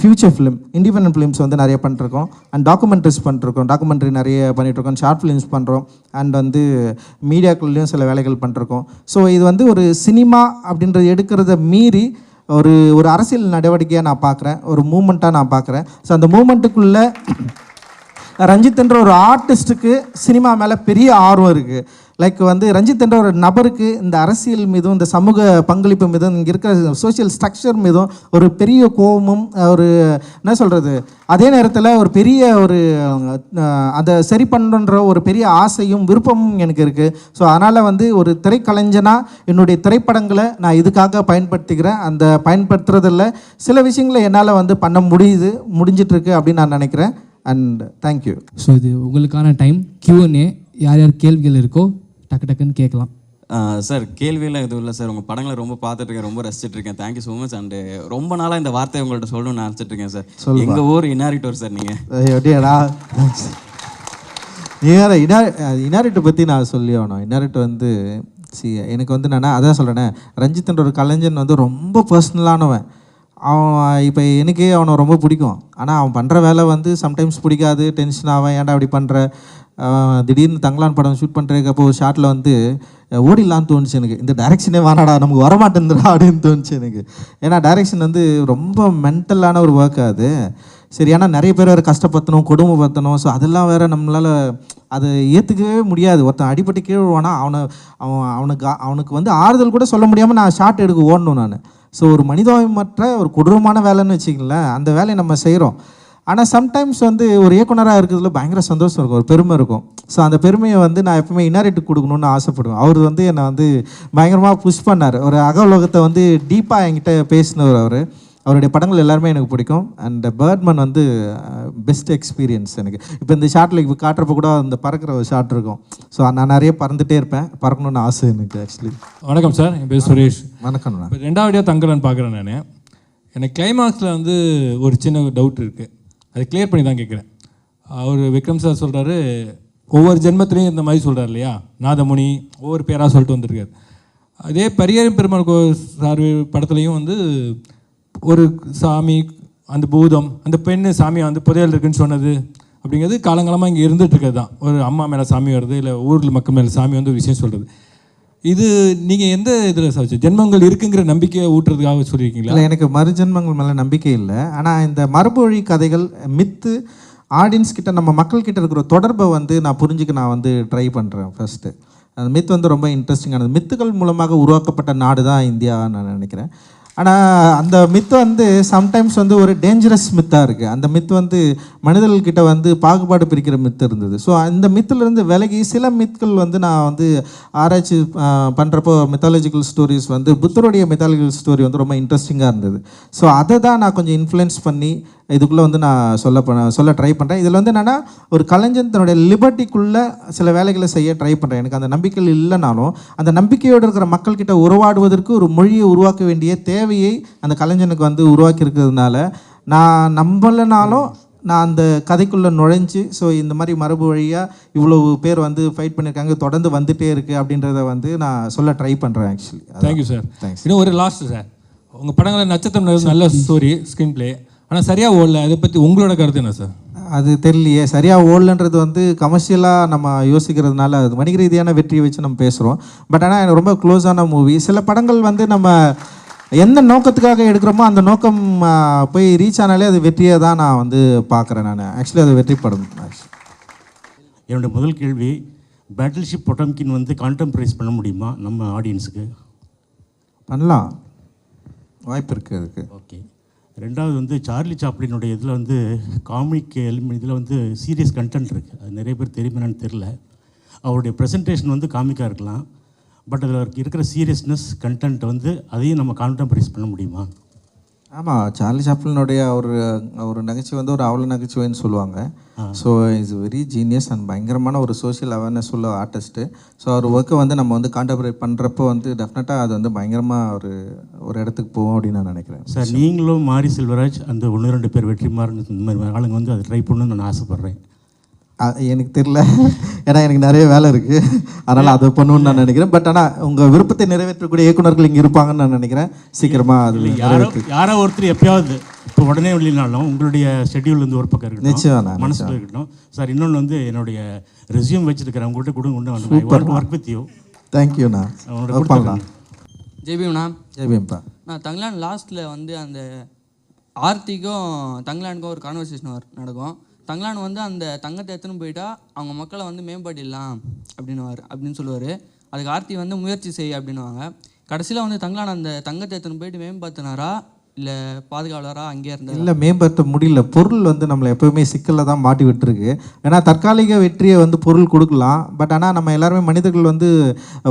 future film, independent films வந்து நிறைய பண்ணிருக்கோம். அண்ட் டாக்குமெண்ட்ரிஸ் பண்ணிருக்கோம், டாக்குமெண்ட்ரி நிறைய பண்ணிகிட்ருக்கோம், ஷார்ட் ஃபிலிம்ஸ் பண்ணுறோம். அண்ட் வந்து மீடியாக்குள்ளேயும் சில வேலைகள் பண்ணிருக்கோம். ஸோ இது வந்து ஒரு சினிமா அப்படின்றது எடுக்கிறத மீறி ஒரு அரசியல் நடவடிக்கையாக நான் பார்க்குறேன், ஒரு மூமெண்ட்டாக நான் பார்க்குறேன். ஸோ அந்த மூமெண்ட்டுக்குள்ளே ரஞ்சித் என்ற ஒரு ஆர்டிஸ்ட்டுக்கு சினிமா மேலே பெரிய ஆர்வம் இருக்குது. லைக் வந்து ரஞ்சித் என்ற ஒரு நபருக்கு இந்த அரசியல் மீதும் இந்த சமூக பங்களிப்பு மீதும் இங்கே இருக்கிற சோஷியல் ஸ்ட்ரக்சர் மீதும் ஒரு பெரிய கோபமும் ஒரு என்ன சொல்கிறது, அதே நேரத்தில் ஒரு பெரிய ஒரு அதை சரி பண்ணுன்ற ஒரு பெரிய ஆசையும் விருப்பமும் எனக்கு இருக்குது. ஸோ அதனால் வந்து ஒரு திரைக்கலைஞனாக என்னுடைய திரைப்படங்களை நான் இதுக்காக பயன்படுத்திக்கிறேன். அந்த பயன்படுத்துறதில் சில விஷயங்களை என்னால் வந்து பண்ண முடிஞ்சிட்ருக்கு அப்படின்னு நான் நினைக்கிறேன். And thank you. ஸோ இது உங்களுக்கான டைம். Q&A. யார் யார் கேள்விகள் இருக்கோ டக்கு டக்குன்னு கேட்கலாம். சார் கேள்வியெல்லாம் எதுவும் இல்லை சார். உங்கள் படங்களை ரொம்ப பார்த்துட்ருக்கேன், ரொம்ப ரசிச்சிட்ருக்கேன். Thank you so much. அண்டு ரொம்ப நாளாக இந்த வார்த்தையை உங்கள்கிட்ட சொல்லணும்னு நினச்சிட்ருக்கேன் சார். எங்கள் ஊர் இனாரிட்டோர் சார் நீங்கள். அப்படியாடா? இனாரிட்டை பற்றி நான் சொல்லி ஆகணும். இனாரிட்டு வந்து எனக்கு வந்து நான் அதான் சொல்கிறேனே, ரஞ்சித்ன்ற ஒரு கலைஞன் வந்து ரொம்ப பர்சனலானவன். அவன் இப்போ எனக்கே அவனை ரொம்ப பிடிக்கும். ஆனால் அவன் பண்ணுற வேலை வந்து சம்டைம்ஸ் பிடிக்காது, டென்ஷன் ஆவேன். ஏன்டா அப்படி பண்ணுற, திடீர்னு தங்கலான் படம் ஷூட் பண்ணுறதுக்கப்போ ஒரு ஷாட்டில் வந்து ஓடிடலான்னு தோணுச்சு எனக்கு. இந்த டைரெக்ஷனே வேணாடா, நமக்கு வரமாட்டேந்துடா அப்படின்னு தோணுச்சு எனக்கு. ஏன்னா டைரெக்ஷன் வந்து ரொம்ப மென்டலான ஒரு ஒர்க் அது. சரி, ஏன்னா நிறைய பேர் வேறு கஷ்டப்படுத்தணும், கொடுமைப்படுத்தணும். ஸோ அதெல்லாம் வேறு நம்மளால் அதை ஏற்றுக்கவே முடியாது. ஒருத்தன் அடிப்பட்டு கீழே விழுவானா அவனுக்கு வந்து ஆறுதல் கூட சொல்ல முடியாமல் நான் ஷாட் எடுக்க ஓடணும் நான். ஸோ ஒரு மனிதாபிமற்ற ஒரு கொடூரமான வேலைன்னு வச்சுக்கங்களேன், அந்த வேலையை நம்ம செய்கிறோம். ஆனால் சம்டைம்ஸ் வந்து ஒரு இயக்குனராக இருக்கிறதுல பயங்கர சந்தோஷம் இருக்கும், ஒரு பெருமை இருக்கும். ஸோ அந்த பெருமையை வந்து நான் எப்பவுமே இனாரிட்டுக்கு கொடுக்கணுன்னு ஆசைப்படுவேன். அவர் வந்து என்னை வந்து பயங்கரமாக புஷ் பண்ணார். ஒரு அகவுலகத்தை வந்து டீப்பாக என்கிட்ட பேசினவர் அவருடைய படங்கள் எல்லாருமே எனக்கு பிடிக்கும். அண்ட் பேர்ட்மேன் வந்து பெஸ்ட் எக்ஸ்பீரியன்ஸ் எனக்கு. இப்போ இந்த ஷாட்டில் இப்போ காட்டுறப்ப கூட அந்த பறக்கிற ஒரு ஷாட் இருக்கும். ஸோ நான் நிறைய பறந்துகிட்டே இருப்பேன், பறக்கணுன்னு ஆசை எனக்கு ஆக்சுவலி. வணக்கம் சார், என் பேர் சுரேஷ். வணக்கம். இப்போ ரெண்டாவடியாக தங்கலான்னு பார்க்குறேன் நான். எனக்கு கிளைமாக்ஸில் வந்து ஒரு சின்ன டவுட் இருக்குது, அதை கிளியர் பண்ணி தான் கேட்குறேன். அவர் விக்ரம் சார் சொல்கிறாரு, ஒவ்வொரு ஜென்மத்திலையும் இந்த மாதிரி சொல்கிறார் இல்லையா, நாதமுனி ஒவ்வொரு பேராக சொல்லிட்டு வந்திருக்காரு. அதே பரியரும் பெருமாள் சார் படத்துலையும் வந்து ஒரு சாமி, அந்த பூதம், அந்த பெண்ணு சாமியை வந்து புதையல் இருக்குன்னு சொன்னது அப்படிங்கிறது காலங்காலமாக இங்கே இருந்துகிட்ருக்கிறது தான். ஒரு அம்மா மேலே சாமி வருது, இல்லை ஊரில் மக்கள் மேலே சாமி வந்து விஷயம் சொல்கிறது. இது நீங்கள் எந்த இதில் சார் ஜென்மங்கள் இருக்குங்கிற நம்பிக்கையை ஊட்டுறதுக்காக சொல்லியிருக்கீங்களா? இல்லை, எனக்கு மறுஜென்மங்கள் மேலே நம்பிக்கை இல்லை. ஆனால் இந்த மரபுவழி கதைகள், மித்து, ஆடியன்ஸ் கிட்ட, நம்ம மக்கள்கிட்ட இருக்கிற தொடர்பை வந்து நான் புரிஞ்சுக்க நான் வந்து ட்ரை பண்ணுறேன். ஃபஸ்ட்டு அந்த மித் வந்து ரொம்ப இன்ட்ரெஸ்டிங்கானது. மித்துக்கள் மூலமாக உருவாக்கப்பட்ட நாடு தான் இந்தியான்னு நான் நினைக்கிறேன். ஆனால் அந்த மித்து வந்து சம்டைம்ஸ் வந்து ஒரு டேஞ்சரஸ் மித்தாக இருக்குது. அந்த மித்து வந்து மனிதர்கள்கிட்ட வந்து பாகுபாடு பிரிக்கிற மித்து இருந்தது. ஸோ அந்த மித்துலேருந்து விலகி சில மித்துக்கள் வந்து நான் வந்து ஆராய்ச்சி பண்ணுறப்போ மித்தாலஜிக்கல் ஸ்டோரிஸ் வந்து புத்தருடைய மித்தாலஜிக்கல் ஸ்டோரி வந்து ரொம்ப இன்ட்ரெஸ்டிங்காக இருந்தது. ஸோ அதை தான் நான் கொஞ்சம் இன்ஃப்ளூயன்ஸ் பண்ணி இதுக்குள்ளே வந்து நான் சொல்ல ட்ரை பண்ணுறேன். இதில் வந்து என்னென்னா, ஒரு கலைஞன் தன்னுடைய லிபர்ட்டிக்குள்ளே சில வேலைகளை செய்ய ட்ரை பண்ணுறேன். எனக்கு அந்த நம்பிக்கைகள் இல்லைனாலும் அந்த நம்பிக்கையோடு இருக்கிற மக்கள்கிட்ட உருவாடுவதற்கு ஒரு மொழியை உருவாக்க வேண்டிய தேவையை அந்த கலைஞனுக்கு வந்து உருவாக்கி இருக்கிறதுனால, நான் நம்பலைனாலும் நான் அந்த கதைக்குள்ளே நுழைஞ்சு, ஸோ இந்த மாதிரி மரபு வழியாக இவ்வளோ பேர் வந்து ஃபைட் பண்ணியிருக்காங்க, தொடர்ந்து வந்துகிட்டே இருக்குது அப்படின்றத வந்து நான் சொல்ல ட்ரை பண்ணுறேன் ஆக்சுவலி. Thank you sir. தேங்க்ஸ். இன்னும் ஒரு லாஸ்ட் சார், உங்கள் படங்களை நட்சத்திரம் நல்ல ஸ்டோரி, ஸ்க்ரீன் பிளே, ஆனால் சரியாக ஓடல, அதை பற்றி உங்களோட கருத்து என்ன சார்? அது தெரியலையே. சரியாக ஓடலன்றது வந்து கமர்ஷியலாக நம்ம யோசிக்கிறதுனால அது வணிக ரீதியான வெற்றியை வச்சு நம்ம பேசுகிறோம். பட் ஆனால் எனக்கு ரொம்ப க்ளோஸான மூவி. சில படங்கள் வந்து நம்ம எந்த நோக்கத்துக்காக எடுக்கிறோமோ அந்த நோக்கம் போய் ரீச் ஆனாலே அது வெற்றியை தான் நான் வந்து பார்க்குறேன். நான் ஆக்சுவலி அது வெற்றி படம். என்னோடய முதல் கேள்வி, பேட்டில்ஷிப் பொட்டம்கின் வந்து கான்டெம்பரைஸ் பண்ண முடியுமா நம்ம ஆடியன்ஸுக்கு? பண்ணலாம், வாய்ப்பு இருக்குது அதுக்கு. ஓகே. ரெண்டாவது வந்து சார்லி சாப்ளினுடைய இதில் வந்து காமிக் எலிமெண்ட், இதில் வந்து சீரியஸ் கண்டென்ட் இருக்குது. அது நிறைய பேர் தெரியுமான்னு தெரில. அவருடைய ப்ரெசன்டேஷன் வந்து காமிக்காக இருக்கலாம், பட் அதில் இருக்கிற சீரியஸ்னஸ் கண்டென்ட் வந்து அதையும் நம்ம கான்டெம்பரைஸ் பண்ண முடியுமா? ஆமாம், சார்லி சாப்ளினுடைய ஒரு நகைச்சுவை வந்து ஒரு அவ்வளோ நகைச்சுவைன்னு சொல்லுவாங்க. So is very genius and பயங்கரமான ஒரு சோஷியல் அவேர்னஸ் உள்ள ஆர்டிஸ்ட்டு. ஸோ அவர் ஒர்க்கை வந்து நம்ம வந்து கான்டெம்பரேட் பண்ணுறப்போ வந்து டெஃபினட்டாக அது வந்து பயங்கரமாக ஒரு இடத்துக்கு போவோம் அப்படின்னு நான் நினைக்கிறேன். சார், நீங்களும் மாரி செல்வராஜ் அந்த 1-2 பேர் வெற்றிமாறன் இந்த மாதிரி ஆளுங்க வந்து அதை ட்ரை பண்ணணும்னு நான் ஆசைப்பட்றேன். எனக்கு தெரியல, ஏன்னா எனக்கு நிறைய வேலை இருக்குது, அதனால் அதை பண்ணணும்னு நான் நினைக்கிறேன். பட் ஆனால் உங்கள் விருப்பத்தை நிறைவேற்றக்கூடிய இயக்குநர்கள் இங்கே இருப்பாங்கன்னு நான் நினைக்கிறேன். சீக்கிரமாக அது யாரோ ஒருத்தர் எப்பயாவது, இப்போ உடனே இல்லைனாலும் உங்களுடைய ஷெட்யூல் வந்து ஒரு பக்கம் இருக்கட்டும், நிச்சயம் மனசில் இருக்கட்டும். சார், இன்னொன்று வந்து என்னுடைய ரெஸ்யூம் வச்சுருக்கிறேன், உங்கள்கிட்ட கொடுங்க. Work with you. தேங்க்யூண்ணா. பண்ணலாம். ஜெய்பீம்ண்ணா. ஜெய்பீம்ப்பா. நான் தங்கலான் லாஸ்ட்டில் வந்து அந்த ஆர்த்திக்கும் தங்கலானுக்கும் ஒரு கான்வர்சேஷன் நடக்கும். தங்கலான் வந்து அந்த தங்கத்தை எடுத்துன்னு போயிட்டா அவங்க மக்களை வந்து மேம்படுத்தலாம் அப்படின்னு சொல்லுவார். அதுக்கு ஆர்த்தி வந்து முயற்சி செய் அப்படின்னுவாங்க. கடைசியில் வந்து தங்கலான் அந்த தங்கத்தை எடுத்துன்னு போயிட்டு மேம்படுத்தினாரா இல்லை பாதுகாவலராக அங்கேயே இருந்தார்? இல்லை, மேம்படுத்த முடியல. பொருள் வந்து நம்மளை எப்போவுமே சிக்கலில் தான் மாட்டி விட்டுருக்கு. ஏன்னா தற்காலிக வெற்றியை வந்து பொருள் கொடுக்கலாம், பட் ஆனால் நம்ம எல்லாருமே மனிதர்கள் வந்து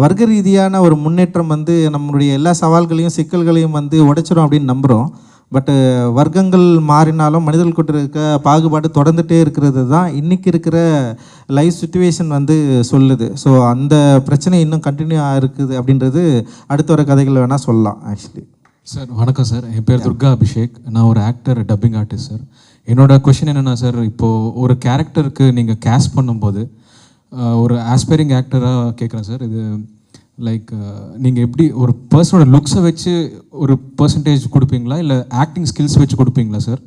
வர்க்க ரீதியான ஒரு முன்னேற்றம் வந்து நம்மளுடைய எல்லா சவால்களையும் சிக்கல்களையும் வந்து உடைச்சிரும் அப்படின்னு நம்புகிறோம். பட்டு வர்க்கங்கள் மாறினாலும் மனிதர்களுக்கு இருக்க பாகுபாடு தொடர்ந்துகிட்டே இருக்கிறது தான் இன்றைக்கி இருக்கிற லைஃப் சுச்சுவேஷன் வந்து சொல்லுது. ஸோ அந்த பிரச்சனை இன்னும் கண்டினியூ இருக்குது அப்படின்றது அடுத்த வர கதைகள் வேணால் சொல்லலாம். ஆக்சுவலி சார் வணக்கம் சார், என் பேர் துர்கா அபிஷேக், நான் ஒரு ஆக்டர், டப்பிங் ஆர்டிஸ்ட் சார். என்னோட கொஷின் என்னென்னா சார், இப்போது ஒரு கேரக்டருக்கு நீங்கள் கேஸ்ட் பண்ணும்போது ஒரு ஆஸ்பைரிங் ஆக்டராக கேட்குறேன் சார், இது லைக் நீங்கள் எப்படி ஒரு பர்சனோட லுக்ஸை வச்சு ஒரு பர்சன்டேஜ் கொடுப்பீங்களா இல்லை ஆக்டிங் ஸ்கில்ஸ் வச்சு கொடுப்பீங்களா சார்?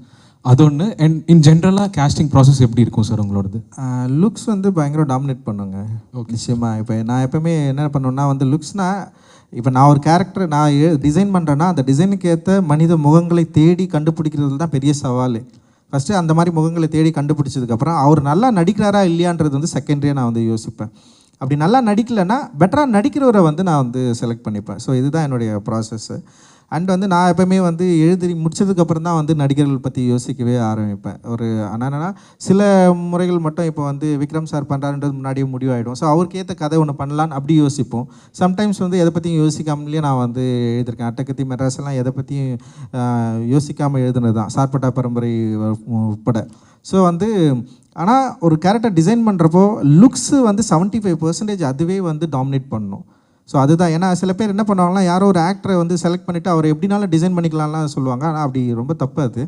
அது ஒன்று. அண்ட் இன் ஜென்ரலாக கேஸ்டிங் ப்ராசஸ் எப்படி இருக்கும் சார் உங்களோடது? லுக்ஸ் வந்து பயங்கர டாமினேட் பண்ணுங்க நிச்சயமாக. இப்போ நான் எப்போவுமே என்ன பண்ணுவேன்னா வந்து லுக்ஸ்னால், இப்போ நான் ஒரு கேரக்டர் நான் டிசைன் பண்ணுறேன்னா அந்த டிசைனுக்கு ஏற்ற மனித முகங்களை தேடி கண்டுபிடிக்கிறது தான் பெரிய சவால். ஃபஸ்ட்டு அந்த மாதிரி முகங்களை தேடி கண்டுபிடிச்சதுக்கப்புறம் அவர் நல்லா நடிக்கிறாரா இல்லையான்றது வந்து செகண்டரியாக நான் வந்து யோசிப்பேன். அப்படி நல்லா நடிக்கலைன்னா பெட்டராக நடிக்கிறவரை வந்து நான் வந்து செலக்ட் பண்ணிப்பேன். ஸோ இதுதான் என்னுடைய ப்ராசஸ்ஸு. அண்ட் வந்து நான் எப்போவுமே வந்து எழுதி முடிச்சதுக்கப்புறம் தான் வந்து நடிகர்கள் பற்றி யோசிக்கவே ஆரம்பிப்பேன். ஒரு என்னென்னா சில முறைகள் மட்டும் இப்போ வந்து விக்ரம் சார் பண்ணுறாருன்றது முன்னாடியே முடிவாயிடும். ஸோ அவருக்கு ஏற்ற கதை ஒன்று பண்ணலான்னு அப்படி யோசிப்போம். சம்டைம்ஸ் வந்து எதை பற்றியும் யோசிக்காமலேயே நான் வந்து எழுதியிருக்கேன். அட்டகத்தி மெட்ராஸ்லாம் எதை பற்றியும் யோசிக்காமல் எழுதுனது தான், சார்பட்டா பரம்பரை உட்பட. ஸோ வந்து ஆனால் ஒரு கேரக்டர் டிசைன் பண்ணுறப்போ லுக்ஸு வந்து 75% அதுவே வந்து டாமினேட் பண்ணணும். ஸோ அதுதான். ஏன்னா சில பேர் என்ன பண்ணுவாங்கன்னா, யாரோ ஒரு ஆக்டரை வந்து செலக்ட் பண்ணிவிட்டு அவர் எப்படினாலும் டிசைன் பண்ணிக்கலாம்லாம் சொல்லுவாங்க. ஆனால் அப்படி ரொம்ப தப்பு அது.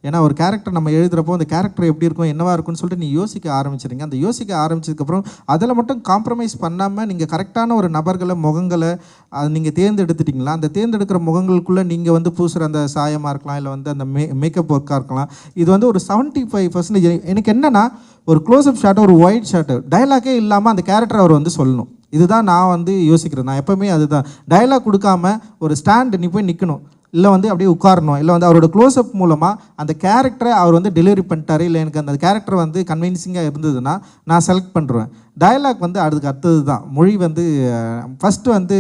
ஏன்னா ஒரு கேரக்டர் நம்ம எழுதுகிறப்போ அந்த கேரக்டர் எப்படி இருக்கும், என்னவா இருக்கும்னு சொல்லிட்டு நீ யோசிக்க ஆரம்பிச்சிடுங்க. அந்த யோசிக்க ஆரம்பிச்சதுக்கப்புறம் அதில் மட்டும் காம்ப்ரமைஸ் பண்ணாமல் நீங்கள் கரெக்டான ஒரு நபர்களை முகங்களை அது நீங்கள் தேர்ந்தெடுத்துட்டிங்களா, அந்த தேர்ந்தெடுக்கிற முகங்களுக்குள்ளே நீங்கள் வந்து பூசுகிற அந்த சாயமாக இருக்கலாம், இல்லை வந்து அந்த மேக்கப் ஒர்க்காக இருக்கலாம். இது வந்து ஒரு 75% எனக்கு என்னென்னா, ஒரு க்ளோஸ்அப் ஷாட்டு, ஒரு ஒயிட் ஷாட்டு, டயலாக்கே இல்லாமல் அந்த கேரக்டர் அவர் வந்து சொல்லணும். இதுதான் நான் வந்து யோசிக்கிறேன். நான் எப்போவுமே அதுதான், டயலாக் கொடுக்காம ஒரு ஸ்டாண்டு நீ போய் நிற்கணும், இல்லை வந்து அப்படியே உட்காரணும், இல்லை வந்து அவரோட க்ளோஸ்அப் மூலமாக அந்த கேரக்டரை அவர் வந்து டெலிவரி பண்ணிட்டாரு, இல்லை எனக்கு அந்த கேரக்டர் வந்து கன்வின்சிங்காக இருந்ததுன்னா நான் செலக்ட் பண்ணுறேன். டயலாக் வந்து அதுக்கு அடுத்தது தான். மொழி வந்து ஃபஸ்ட்டு வந்து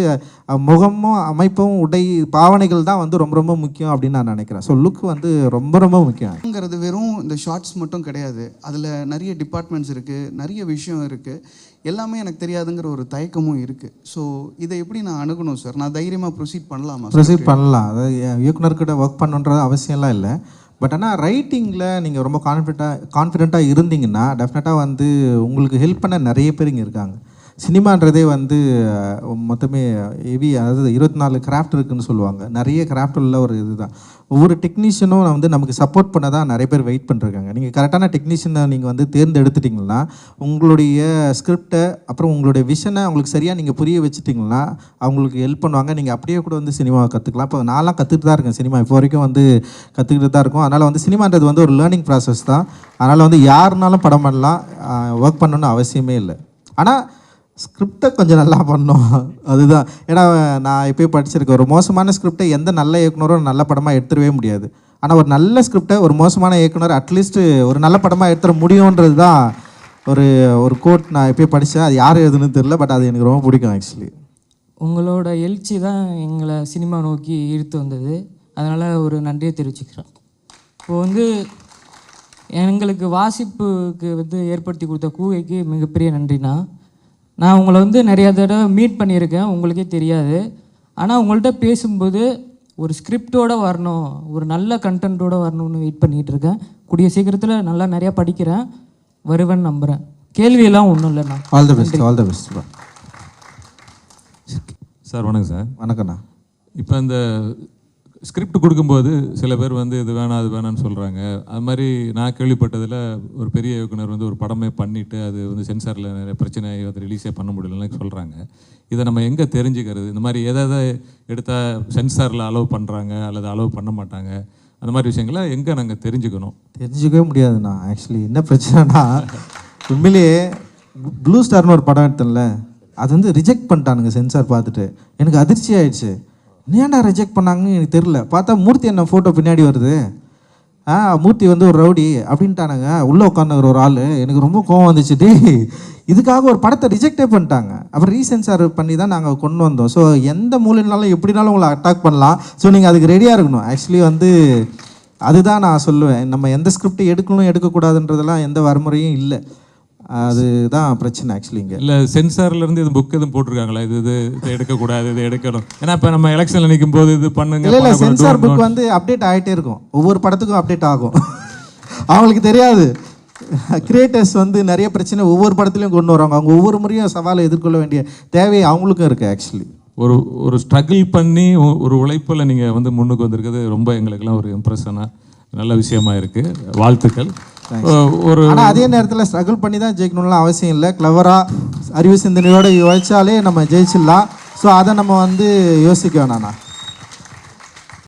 முகமும் அமைப்பும் உடை பாவனைகள் தான் வந்து ரொம்ப ரொம்ப முக்கியம் அப்படின்னு நான் நினைக்கிறேன். ஸோ லுக் வந்து ரொம்ப ரொம்ப முக்கியங்கிறது வெறும் இந்த ஷார்ட்ஸ் மட்டும் கிடையாது. அதில் நிறைய டிபார்ட்மெண்ட்ஸ் இருக்குது, நிறைய விஷயம் இருக்குது, எல்லாமே எனக்கு தெரியாதுங்கிற ஒரு தயக்கமும் இருக்குது. ஸோ இதை எப்படி நான் அணுகணும் சார்? நான் தைரியமாக ப்ரொசீட் பண்ணலாமா? ப்ரொசீட் பண்ணலாம். அதாவது இயக்குனர்கிட்ட ஒர்க் பண்ணுன்றது அவசியம்லாம் இல்லை. பட் ஆனால் ரைட்டிங்கில் நீங்கள் ரொம்ப கான்ஃபிடெண்ட்டாக இருந்தீங்கன்னா டெஃபினட்டாக வந்து உங்களுக்கு ஹெல்ப் பண்ண நிறைய பேர் இங்கே இருக்காங்க. சினிமான்றதே வந்து மொத்தமே ஹெவி, அதாவது 24 கிராஃப்ட் இருக்குதுன்னு சொல்லுவாங்க. நிறைய கிராஃப்ட் உள்ள ஒரு இதுதான். ஒவ்வொரு டெக்னீஷியனும் வந்து நமக்கு சப்போர்ட் பண்ண தான் நிறைய பேர் வெயிட் பண்ணிருக்காங்க. நீங்கள் கரெக்டான டெக்னீஷியனை நீங்கள் வந்து தேர்ந்தெடுத்துட்டிங்கன்னா, உங்களுடைய ஸ்கிரிப்டை அப்புறம் உங்களுடைய விஷனை அவங்களுக்கு சரியாக நீங்கள் புரிய வச்சுட்டிங்கன்னா அவங்களுக்கு ஹெல்ப் பண்ணுவாங்க. நீங்கள் அப்படியே கூட வந்து சினிமாவை கற்றுக்கலாம். இப்போ நான்லாம் கற்றுக்கிட்டு தான் இருக்கேன் சினிமா, இப்போ வரைக்கும் வந்து கற்றுக்கிட்டு தான் இருக்கும். அதனால் வந்து சினிமான்றது வந்து ஒரு லேர்னிங் ப்ராசஸ் தான். அதனால் வந்து யாருனாலும் படம் பண்ணலாம், ஒர்க் பண்ணணுன்னு அவசியமே இல்லை. ஆனால் ஸ்கிரிப்டை கொஞ்சம் நல்லா பண்ணணும், அதுதான். ஏன்னா நான் இப்போயே படிச்சிருக்கேன், ஒரு மோசமான ஸ்கிரிப்டை எந்த நல்ல இயக்குனரும் நல்ல படமாக எடுத்துடவே முடியாது. ஆனால் ஒரு நல்ல ஸ்கிரிப்டை ஒரு மோசமான இயக்குனர் அட்லீஸ்ட்டு ஒரு நல்ல படமாக எடுத்துட முடியுன்றது தான் ஒரு கோட் நான் இப்போயே படித்தேன். அது யார் எழுதுன்னு தெரில, பட் அது எனக்கு ரொம்ப பிடிக்கும் ஆக்சுவலி. உங்களோட எழுச்சி தான் எங்களை சினிமா நோக்கி ஈர்த்து வந்தது. அதனால் ஒரு நன்றியை தெரிவிச்சுக்கிறேன். இப்போது வந்து எங்களுக்கு வாசிப்புக்கு வந்து ஏற்படுத்தி கொடுத்த கூகைக்கு மிகப்பெரிய நன்றிண்ணா. நான் உங்களை வந்து நிறையா தடவை மீட் பண்ணியிருக்கேன், உங்களுக்கே தெரியாது. ஆனால் உங்கள்கிட்ட பேசும்போது ஒரு ஸ்கிரிப்டோடு வரணும், ஒரு நல்ல கண்டென்ட்டோடு வரணும்னு வெயிட் பண்ணிகிட்டு இருக்கேன். கூடிய சீக்கிரத்தில் நல்லா நிறையா படிக்கிறேன், வருவேன்னு நம்புகிறேன். கேள்வியெல்லாம் ஒன்றும் இல்லைண்ணா. All the best, all the best. Sir வணக்கம் சார். வணக்கண்ணா. இப்போ இந்த ஸ்கிரிப்ட் கொடுக்கும்போது சில பேர் வந்து இது வேணாம் அது வேணான்னு சொல்கிறாங்க. அது மாதிரி நான் கேள்விப்பட்டதில் ஒரு பெரிய இயக்குனர் வந்து ஒரு படமே பண்ணிவிட்டு அது வந்து சென்சாரில் நிறைய பிரச்சனை அதை ரிலீஸே பண்ண முடியலன்னு சொல்கிறாங்க. இதை நம்ம எங்கே தெரிஞ்சுக்கிறது? இந்த மாதிரி எதை எடுத்தால் சென்சாரில் அலோவ் பண்ணுறாங்க அல்லது அலோவ் பண்ண மாட்டாங்க, அந்த மாதிரி விஷயங்களை எங்கே நாங்கள் தெரிஞ்சுக்கவே முடியாதுண்ணா. ஆக்சுவலி என்ன பிரச்சனைனா, உண்மையிலேயே ப்ளூ ஸ்டார்னு ஒரு படம் எடுத்தேன்ல, அது வந்து ரிஜெக்ட் பண்ணிட்டானுங்க சென்சார் பார்த்துட்டு. எனக்கு அதிர்ச்சி ஆயிடுச்சு, ஏன்டா ரிஜெக்ட் பண்ணாங்கன்னு எனக்கு தெரில. பார்த்தா மூர்த்தி என்ன ஃபோட்டோ பின்னாடி வருது, மூர்த்தி வந்து ஒரு ரவுடி அப்படின்ட்டானுங்க. உள்ளே உட்காந்துக்கிற ஒரு ஆள். எனக்கு ரொம்ப கோவம் வந்துச்சு, இதுக்காக ஒரு படத்தை ரிஜெக்டே பண்ணிட்டாங்க. அப்புறம் ரீசென்சார் பண்ணி தான் நாங்கள் கொண்டு வந்தோம். ஸோ எந்த மூலைனாலும் எப்படினாலும் உங்களை அட்டாக் பண்ணலாம். ஸோ நீங்கள் அதுக்கு ரெடியாக இருக்கணும். ஆக்சுவலி வந்து அதுதான் நான் சொல்லுவேன். நம்ம எந்த ஸ்கிரிப்ட் எடுக்கணும் எடுக்கக்கூடாதுன்றதெல்லாம் எந்த வரைமுறையும் இல்லை. அதுதான் பிரச்சனை ஆக்சுவலி இங்கே. இல்லை சென்சார்லேருந்து இது புக் எதுவும் போட்டிருக்காங்களா, இது எடுக்கக்கூடாது, இது எடுக்கணும்? ஏன்னா இப்போ நம்ம எலெக்ஷனில் நிற்கும் போது இது பண்ணுங்க. இல்லை சென்சார் புக் வந்து அப்டேட் ஆகிட்டே இருக்கும், ஒவ்வொரு படத்துக்கும் அப்டேட் ஆகும். அவங்களுக்கு தெரியாது, கிரியேட்டர்ஸ் வந்து நிறைய பிரச்சனை ஒவ்வொரு படத்துலையும் கொண்டு வராங்க. அவங்க ஒவ்வொரு முறையும் சவாலை எதிர்கொள்ள வேண்டிய தேவை அவங்களுக்கும் இருக்குது ஆக்சுவலி. ஒரு ஸ்ட்ரகிள் பண்ணி ஒரு உழைப்பில் நீங்கள் வந்து முன்னுக்கு வந்திருக்கிறது ரொம்ப எங்களுக்கெல்லாம் ஒரு இம்ப்ரெஷனாக நல்ல விஷயமா இருக்குது. வாழ்த்துக்கள். ஆனால் அதே நேரத்தில் ஸ்ட்ரகிள் பண்ணி தான் ஜெயிக்கணும்லாம் அவசியம் இல்லை. கிளவராக அறிவு சிந்தனையோடு உழைச்சாலே நம்ம ஜெயிச்சிடலாம். ஸோ அதை நம்ம வந்து யோசிக்க வேணாண்ணா.